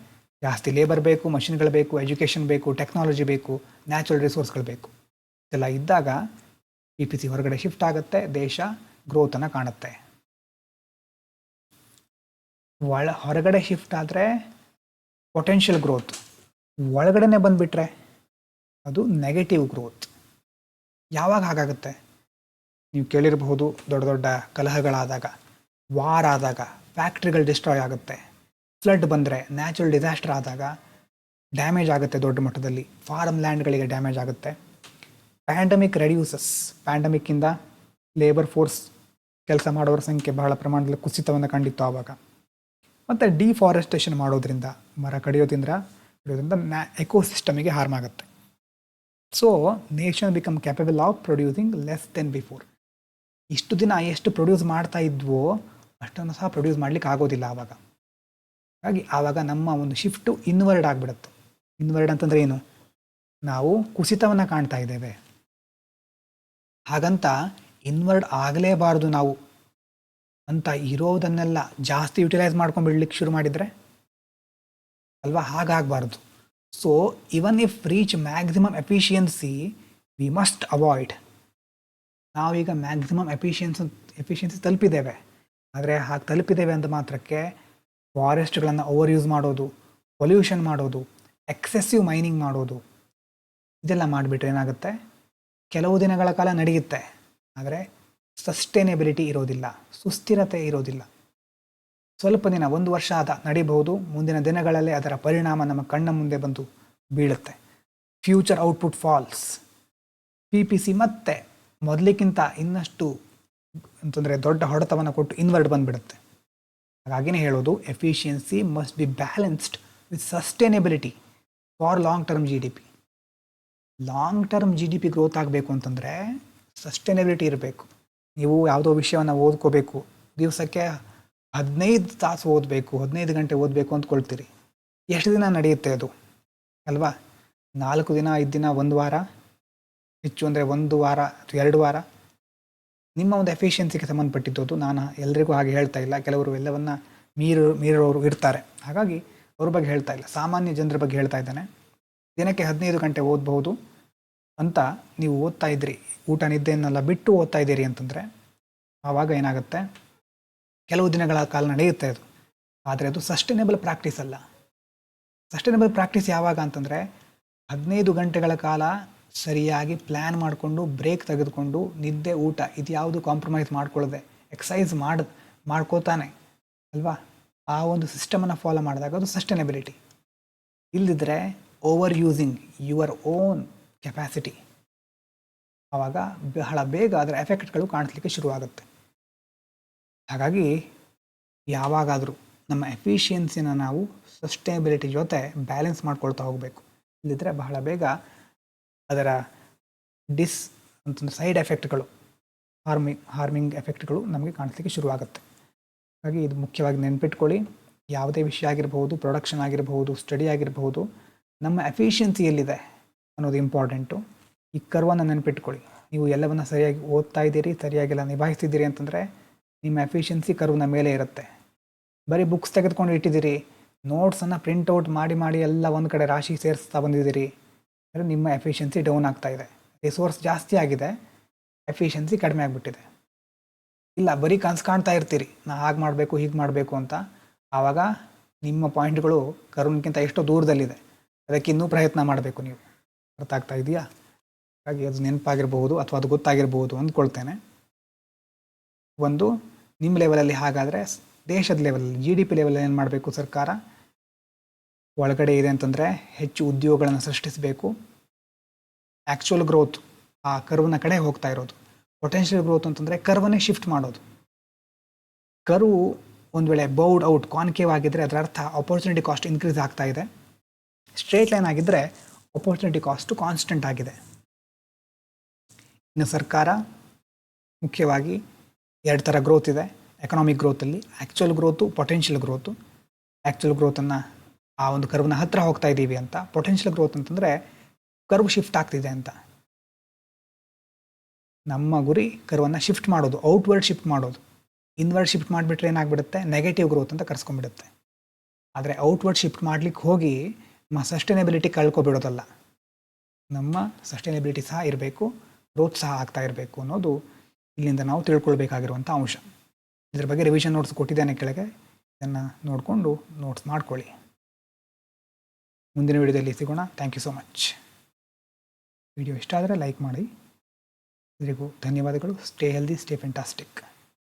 ಜಾಸ್ತಿ ಲೇಬರ್ ಬೇಕು, ಮಷಿನ್ಗಳು ಬೇಕು, ಎಜುಕೇಷನ್ ಬೇಕು, ಟೆಕ್ನಾಲಜಿ ಬೇಕು, ನ್ಯಾಚುರಲ್ ರಿಸೋರ್ಸ್ಗಳು ಬೇಕು. ಇದೆಲ್ಲ ಇದ್ದಾಗ PPC ಹೊರಗಡೆ ಶಿಫ್ಟ್ ಆಗುತ್ತೆ, ದೇಶ ಗ್ರೋತನ್ನು ಕಾಣುತ್ತೆ. ಹೊರಗಡೆ ಶಿಫ್ಟ್ ಆದರೆ ಪೊಟೆನ್ಷಿಯಲ್ ಗ್ರೋತ್, ಒಳಗಡೆನೆ ಬಂದುಬಿಟ್ರೆ ಅದು ನೆಗೆಟಿವ್ ಗ್ರೋತ್. ಯಾವಾಗ ಹಾಗಾಗುತ್ತೆ? ನೀವು ಕೇಳಿರಬಹುದು, ದೊಡ್ಡ ದೊಡ್ಡ ಕಲಹಗಳಾದಾಗ, ವಾರ್ ಆದಾಗ, ಫ್ಯಾಕ್ಟ್ರಿಗಳು ಡಿಸ್ಟ್ರಾಯ್ ಆಗುತ್ತೆ. ಫ್ಲಡ್ ಬಂದರೆ, ನ್ಯಾಚುರಲ್ ಡಿಸಾಸ್ಟರ್ ಆದಾಗ ಡ್ಯಾಮೇಜ್ ಆಗುತ್ತೆ ದೊಡ್ಡ ಮಟ್ಟದಲ್ಲಿ. ಫಾರ್ಮ್ ಲ್ಯಾಂಡ್ಗಳಿಗೆ ಡ್ಯಾಮೇಜ್ ಆಗುತ್ತೆ. ಪ್ಯಾಂಡಮಿಕ್ ರೆಡ್ಯೂಸಸ್, ಪ್ಯಾಂಡಮಿಕ್ಕಿಂದ ಲೇಬರ್ ಫೋರ್ಸ್ ಕೆಲಸ ಮಾಡೋರ ಸಂಖ್ಯೆ ಬಹಳ ಪ್ರಮಾಣದಲ್ಲಿ ಕುಸಿತವನ್ನು ಕಂಡಿತ್ತು ಆವಾಗ. ಮತ್ತು ಡಿಫಾರೆಸ್ಟೇಷನ್ ಮಾಡೋದ್ರಿಂದ, ಮರ ಕಡಿಯೋದ್ರಿಂದ ಎಕೋಸಿಸ್ಟಮಿಗೆ ಹಾರ್ಮ್ ಆಗುತ್ತೆ. So nation become capable of producing less than before. ಇಷ್ಟು ದಿನ ಎಷ್ಟು ಪ್ರೊಡ್ಯೂಸ್ ಮಾಡ್ತಾ ಇದ್ವೋ ಅಷ್ಟನ್ನು ಸಹ ಪ್ರೊಡ್ಯೂಸ್ ಮಾಡಲಿಕ್ಕೆ ಆಗೋದಿಲ್ಲ ಆವಾಗ. ಹಾಗಾಗಿ ಆವಾಗ ನಮ್ಮ ಒಂದು ಶಿಫ್ಟು ಇನ್ವರ್ಡ್ ಆಗಿಬಿಡುತ್ತೆ. ಇನ್ವರ್ಡ್ ಅಂತಂದರೆ ಏನು? ನಾವು ಕುಸಿತವನ್ನು ಕಾಣ್ತಾ ಇದ್ದೇವೆ. ಹಾಗಂತ ಇನ್ವರ್ಡ್ ಆಗಲೇಬಾರ್ದು ನಾವು ಅಂತ ಇರೋದನ್ನೆಲ್ಲ ಜಾಸ್ತಿ ಯುಟಿಲೈಸ್ ಮಾಡ್ಕೊಂಡು ಬಿಡ್ಲಿಕ್ಕೆ ಶುರು ಮಾಡಿದರೆ ಅಲ್ವಾ? ಹಾಗಾಗಬಾರ್ದು. So even if reach maximum efficiency we must avoid. ನಾವೀಗ ಮ್ಯಾಕ್ಸಿಮಮ್ ಎಫಿಷಿಯನ್ಸಿ ತಲುಪಿದ್ದೇವೆ. ಆದರೆ ಹಾಗೆ ತಲುಪಿದ್ದೇವೆ ಅಂತ ಮಾತ್ರಕ್ಕೆ ಫಾರೆಸ್ಟ್ಗಳನ್ನು ಓವರ್ ಯೂಸ್ ಮಾಡೋದು, ಪೊಲ್ಯೂಷನ್ ಮಾಡೋದು, ಎಕ್ಸೆಸಿವ್ ಮೈನಿಂಗ್ ಮಾಡೋದು, ಇದೆಲ್ಲ ಮಾಡಿಬಿಟ್ರೆ ಏನಾಗುತ್ತೆ? ಕೆಲವು ದಿನಗಳ ಕಾಲ ನಡೆಯುತ್ತೆ, ಆದರೆ ಸಸ್ಟೈನೇಬಿಲಿಟಿ ಇರೋದಿಲ್ಲ, ಸುಸ್ಥಿರತೆ ಇರೋದಿಲ್ಲ. ಸ್ವಲ್ಪ ದಿನ, 1 ವರ್ಷ ನಡೀಬಹುದು, ಮುಂದಿನ ದಿನಗಳಲ್ಲಿ ಅದರ ಪರಿಣಾಮ ನಮ್ಮ ಕಣ್ಣ ಮುಂದೆ ಬಂದು ಬೀಳುತ್ತೆ. Future output falls. PPC ಮತ್ತೆ ಮೊದಲಿಗಿಂತ ಇನ್ನಷ್ಟು ಅಂತಂದರೆ ದೊಡ್ಡ ಹೊಡೆತವನ್ನು ಕೊಟ್ಟು ಇನ್ವರ್ಡ್ ಬಂದುಬಿಡುತ್ತೆ. ಹಾಗಾಗಿನೇ ಹೇಳೋದು, efficiency must be balanced with sustainability for long term GDP. Long term GDP growth ಆಗಬೇಕು ಅಂತಂದರೆ ಸಸ್ಟೈನೇಬಿಲಿಟಿ ಇರಬೇಕು. ನೀವು ಯಾವುದೋ ವಿಷಯವನ್ನು ಓದ್ಕೋಬೇಕು, ದಿವಸಕ್ಕೆ 15 ತಾಸು ಓದಬೇಕು, 15 ಗಂಟೆ ಓದಬೇಕು ಅಂದ್ಕೊಳ್ತೀರಿ. ಎಷ್ಟು ದಿನ ನಡೆಯುತ್ತೆ ಅದು ಅಲ್ವಾ? 4 ದಿನ, 5 ದಿನ, 1 ವಾರ, ಹೆಚ್ಚು ಅಂದರೆ 1 ವಾರ ಅಥವಾ 2 ವಾರ. ನಿಮ್ಮ ಒಂದು ಎಫಿಷಿಯನ್ಸಿಗೆ ಸಂಬಂಧಪಟ್ಟಿದ್ದು. ನಾನು ಎಲ್ಲರಿಗೂ ಹಾಗೆ ಹೇಳ್ತಾ ಇಲ್ಲ, ಕೆಲವರು ಎಲ್ಲವನ್ನ ಮೀರೋರು ಇರ್ತಾರೆ. ಹಾಗಾಗಿ ಅವ್ರ ಬಗ್ಗೆ ಹೇಳ್ತಾ ಇಲ್ಲ, ಸಾಮಾನ್ಯ ಜನರ ಬಗ್ಗೆ ಹೇಳ್ತಾ ಇದ್ದಾನೆ. ದಿನಕ್ಕೆ 15 ಗಂಟೆ ಓದಬಹುದು ಅಂತ ನೀವು ಓದ್ತಾ ಇದ್ರಿ, ಊಟ ನಿದ್ದೆಯನ್ನೆಲ್ಲ ಬಿಟ್ಟು ಓದ್ತಾ ಇದ್ದೀರಿ ಅಂತಂದರೆ ಆವಾಗ ಏನಾಗುತ್ತೆ? ಕೆಲವು ದಿನಗಳ ಕಾಲ ನಡೆಯುತ್ತೆ ಅದು, ಆದರೆ ಅದು ಸಸ್ಟೈನೇಬಲ್ ಪ್ರಾಕ್ಟೀಸ್ ಅಲ್ಲ. ಸಸ್ಟೈನೇಬಲ್ ಪ್ರಾಕ್ಟೀಸ್ ಯಾವಾಗ ಅಂತಂದರೆ 15 ಗಂಟೆಗಳ ಕಾಲ ಸರಿಯಾಗಿ ಪ್ಲ್ಯಾನ್ ಮಾಡಿಕೊಂಡು, ಬ್ರೇಕ್ ತೆಗೆದುಕೊಂಡು, ನಿದ್ದೆ, ಊಟ ಇದು ಯಾವುದು ಕಾಂಪ್ರಮೈಸ್ ಮಾಡ್ಕೊಳ್ಳದೆ ಎಕ್ಸಸೈಸ್ ಮಾಡ್ಕೋತಾನೆ ಅಲ್ವಾ? ಆ ಒಂದು ಸಿಸ್ಟಮನ್ನು ಫಾಲೋ ಮಾಡಿದಾಗ ಅದು ಸಸ್ಟೈನೇಬಿಲಿಟಿ. ಇಲ್ಲದಿದ್ದರೆ over using your own capacity, ಆವಾಗ ಬಹಳ ಬೇಗ ಅದರ ಎಫೆಕ್ಟ್ಗಳು ಕಾಣಿಸ್ಲಿಕ್ಕೆ ಶುರುವಾಗುತ್ತೆ. ಹಾಗಾಗಿ ಯಾವಾಗಾದರೂ ನಮ್ಮ ಎಫಿಷಿಯನ್ಸಿನ ನಾವು ಸಸ್ಟೈನೇಬಿಲಿಟಿ ಜೊತೆ ಬ್ಯಾಲೆನ್ಸ್ ಮಾಡ್ಕೊಳ್ತಾ ಹೋಗಬೇಕು. ಇಲ್ಲದಿದ್ದರೆ ಬಹಳ ಬೇಗ ಅದರ ಅಂತಂದ್ರೆ ಸೈಡ್ ಎಫೆಕ್ಟ್ಗಳು, ಹಾರ್ಮಿಂಗ್ ಎಫೆಕ್ಟ್ಗಳು ನಮಗೆ ಕಾಣಿಸ್ಲಿಕ್ಕೆ ಶುರುವಾಗುತ್ತೆ. ಹಾಗಾಗಿ ಇದು ಮುಖ್ಯವಾಗಿ ನೆನ್ಪಿಟ್ಕೊಳ್ಳಿ. ಯಾವುದೇ ವಿಷಯ ಆಗಿರಬಹುದು, ಪ್ರೊಡಕ್ಷನ್ ಆಗಿರಬಹುದು, ಸ್ಟಡಿ ಆಗಿರಬಹುದು, ನಮ್ಮ ಎಫಿಷಿಯನ್ಸಿ ಎಲ್ಲಿದೆ ಅನ್ನೋದು ಇಂಪಾರ್ಟೆಂಟು. ಈ ಕರ್ವನ್ನು ನೆನ್ಪಿಟ್ಕೊಳ್ಳಿ. ನೀವು ಎಲ್ಲವನ್ನ ಸರಿಯಾಗಿ ಓದ್ತಾ ಇದ್ದೀರಿ, ಸರಿಯಾಗೆಲ್ಲ ನಿಭಾಯಿಸ್ತಿದ್ದೀರಿ ಅಂತಂದರೆ ನಿಮ್ಮ ಎಫಿಷಿಯನ್ಸಿ ಕರ್ವ್ನ ಮೇಲೆ ಇರುತ್ತೆ. ಬರೀ ಬುಕ್ಸ್ ತೆಗೆದುಕೊಂಡು ಇಟ್ಟಿದ್ದೀರಿ, ನೋಟ್ಸನ್ನು ಪ್ರಿಂಟ್ಔಟ್ ಮಾಡಿ ಎಲ್ಲ ಒಂದು ಕಡೆ ರಾಶಿ ಸೇರಿಸ್ತಾ ಬಂದಿದ್ದೀರಿ ಅಂದರೆ ನಿಮ್ಮ ಎಫಿಷಿಯನ್ಸಿ ಡೌನ್ ಆಗ್ತಾ ಇದೆ. ರಿಸೋರ್ಸ್ ಜಾಸ್ತಿ ಆಗಿದೆ, ಎಫಿಷಿಯನ್ಸಿ ಕಡಿಮೆ ಆಗಿಬಿಟ್ಟಿದೆ. ಇಲ್ಲ, ಬರೀ ಕನಸು ಕಾಣ್ತಾ ಇರ್ತೀರಿ, ನಾ ಹಾಗೆ ಮಾಡಬೇಕು ಹೀಗೆ ಮಾಡಬೇಕು ಅಂತ. ಆವಾಗ ನಿಮ್ಮ ಪಾಯಿಂಟ್ಗಳು ಕರ್ವ್ಗಿಂತ ಎಷ್ಟೋ ದೂರದಲ್ಲಿದೆ, ಅದಕ್ಕೆ ಇನ್ನೂ ಪ್ರಯತ್ನ ಮಾಡಬೇಕು ನೀವು. ಅರ್ಥ ಆಗ್ತಾ ಇದೆಯಾ? ಹಾಗಾಗಿ ಅದು ನೆನಪಾಗಿರ್ಬಹುದು ಅಥವಾ ಅದು ಗೊತ್ತಾಗಿರ್ಬೋದು ಅಂದ್ಕೊಳ್ತೇನೆ. ಒಂದು ನಿಮ್ಮ ಲೆವೆಲಲ್ಲಿ, ಹಾಗಾದರೆ ದೇಶದ ಲೆವೆಲಲ್ಲಿ GDP ಲೆವೆಲಲ್ಲಿ ಏನು ಮಾಡಬೇಕು ಸರ್ಕಾರ? ಒಳಗಡೆ ಇದೆ ಅಂತಂದರೆ ಹೆಚ್ಚು ಉದ್ಯೋಗಗಳನ್ನು ಸೃಷ್ಟಿಸಬೇಕು. ಆ್ಯಕ್ಚುಯಲ್ ಗ್ರೋತ್ ಆ ಕರ್ವ್ನ ಕಡೆ ಹೋಗ್ತಾ ಇರೋದು. ಪೊಟೆನ್ಷಿಯಲ್ ಗ್ರೋತ್ ಅಂತಂದರೆ ಕರ್ವನ್ನೇ ಶಿಫ್ಟ್ ಮಾಡೋದು. ಕರ್ವ್ ಒಂದು ವೇಳೆ ಬೌಡ್ ಔಟ್, ಕಾನ್ಕೇವ್ ಆಗಿದ್ದರೆ ಅದರ ಅರ್ಥ ಆಪರ್ಚುನಿಟಿ ಕಾಸ್ಟ್ ಇನ್ಕ್ರೀಸ್ ಆಗ್ತಾ ಇದೆ. ಸ್ಟ್ರೇಟ್ ಲೈನ್ ಆಗಿದ್ದರೆ ಆಪರ್ಚುನಿಟಿ ಕಾಸ್ಟು ಕಾನ್ಸ್ಟೆಂಟ್ ಆಗಿದೆ. ಇನ್ನು ಸರ್ಕಾರ ಮುಖ್ಯವಾಗಿ 2 ಥರ ಗ್ರೋತ್ ಇದೆ ಎಕನಾಮಿಕ್ ಗ್ರೋತಲ್ಲಿ: actual growth, potential growth. Actual ಗ್ರೋತನ್ನು ಆ ಒಂದು ಕರ್ವ್ನ ಹತ್ತಿರ ಹೋಗ್ತಾ ಇದ್ದೀವಿ ಅಂತ. ಪೊಟೆನ್ಷಿಯಲ್ ಗ್ರೋತ್ ಅಂತಂದರೆ ಕರ್ವ್ ಶಿಫ್ಟ್ ಆಗ್ತಿದೆ ಅಂತ. ನಮ್ಮ ಗುರಿ ಕರ್ವನ್ನು ಶಿಫ್ಟ್ ಮಾಡೋದು, ಔಟ್ವರ್ಡ್ ಶಿಫ್ಟ್ ಮಾಡೋದು. ಇನ್ವರ್ಡ್ ಶಿಫ್ಟ್ ಮಾಡಿಬಿಟ್ರೆ ಏನಾಗ್ಬಿಡುತ್ತೆ? ನೆಗೆಟಿವ್ ಗ್ರೋತ್ ಅಂತ ಕರೆಸ್ಕೊಂಡ್ಬಿಡುತ್ತೆ. ಆದರೆ ಔಟ್ವರ್ಡ್ ಶಿಫ್ಟ್ ಮಾಡ್ಲಿಕ್ಕೆ ಹೋಗಿ ನಮ್ಮ ಸಸ್ಟೈನೇಬಿಲಿಟಿ ಕಳ್ಕೊಬಿಡೋದಲ್ಲ, ನಮ್ಮ ಸಸ್ಟೈನೇಬಿಲಿಟಿ ಸಹ ಇರಬೇಕು, ಗ್ರೋತ್ ಸಹ ಆಗ್ತಾ ಇರಬೇಕು ಅನ್ನೋದು ಇಲ್ಲಿಂದ ನಾವು ತಿಳ್ಕೊಳ್ಬೇಕಾಗಿರುವಂಥ ಅಂಶ. ಇದ್ರ ಬಗ್ಗೆ ರಿವಿಷನ್ ನೋಟ್ಸ್ ಕೊಟ್ಟಿದ್ದೇನೆ ಕೆಳಗೆ, ಇದನ್ನು ನೋಡಿಕೊಂಡು ನೋಟ್ಸ್ ಮಾಡ್ಕೊಳ್ಳಿ. ಮುಂದಿನ ವಿಡಿಯೋದಲ್ಲಿ ಸಿಗೋಣ. Thank you so much. Video ಇಷ್ಟ ಆದರೆ ಲೈಕ್ ಮಾಡಿ. ಎಲ್ಲರಿಗೂ ಧನ್ಯವಾದಗಳು. Stay healthy, stay fantastic.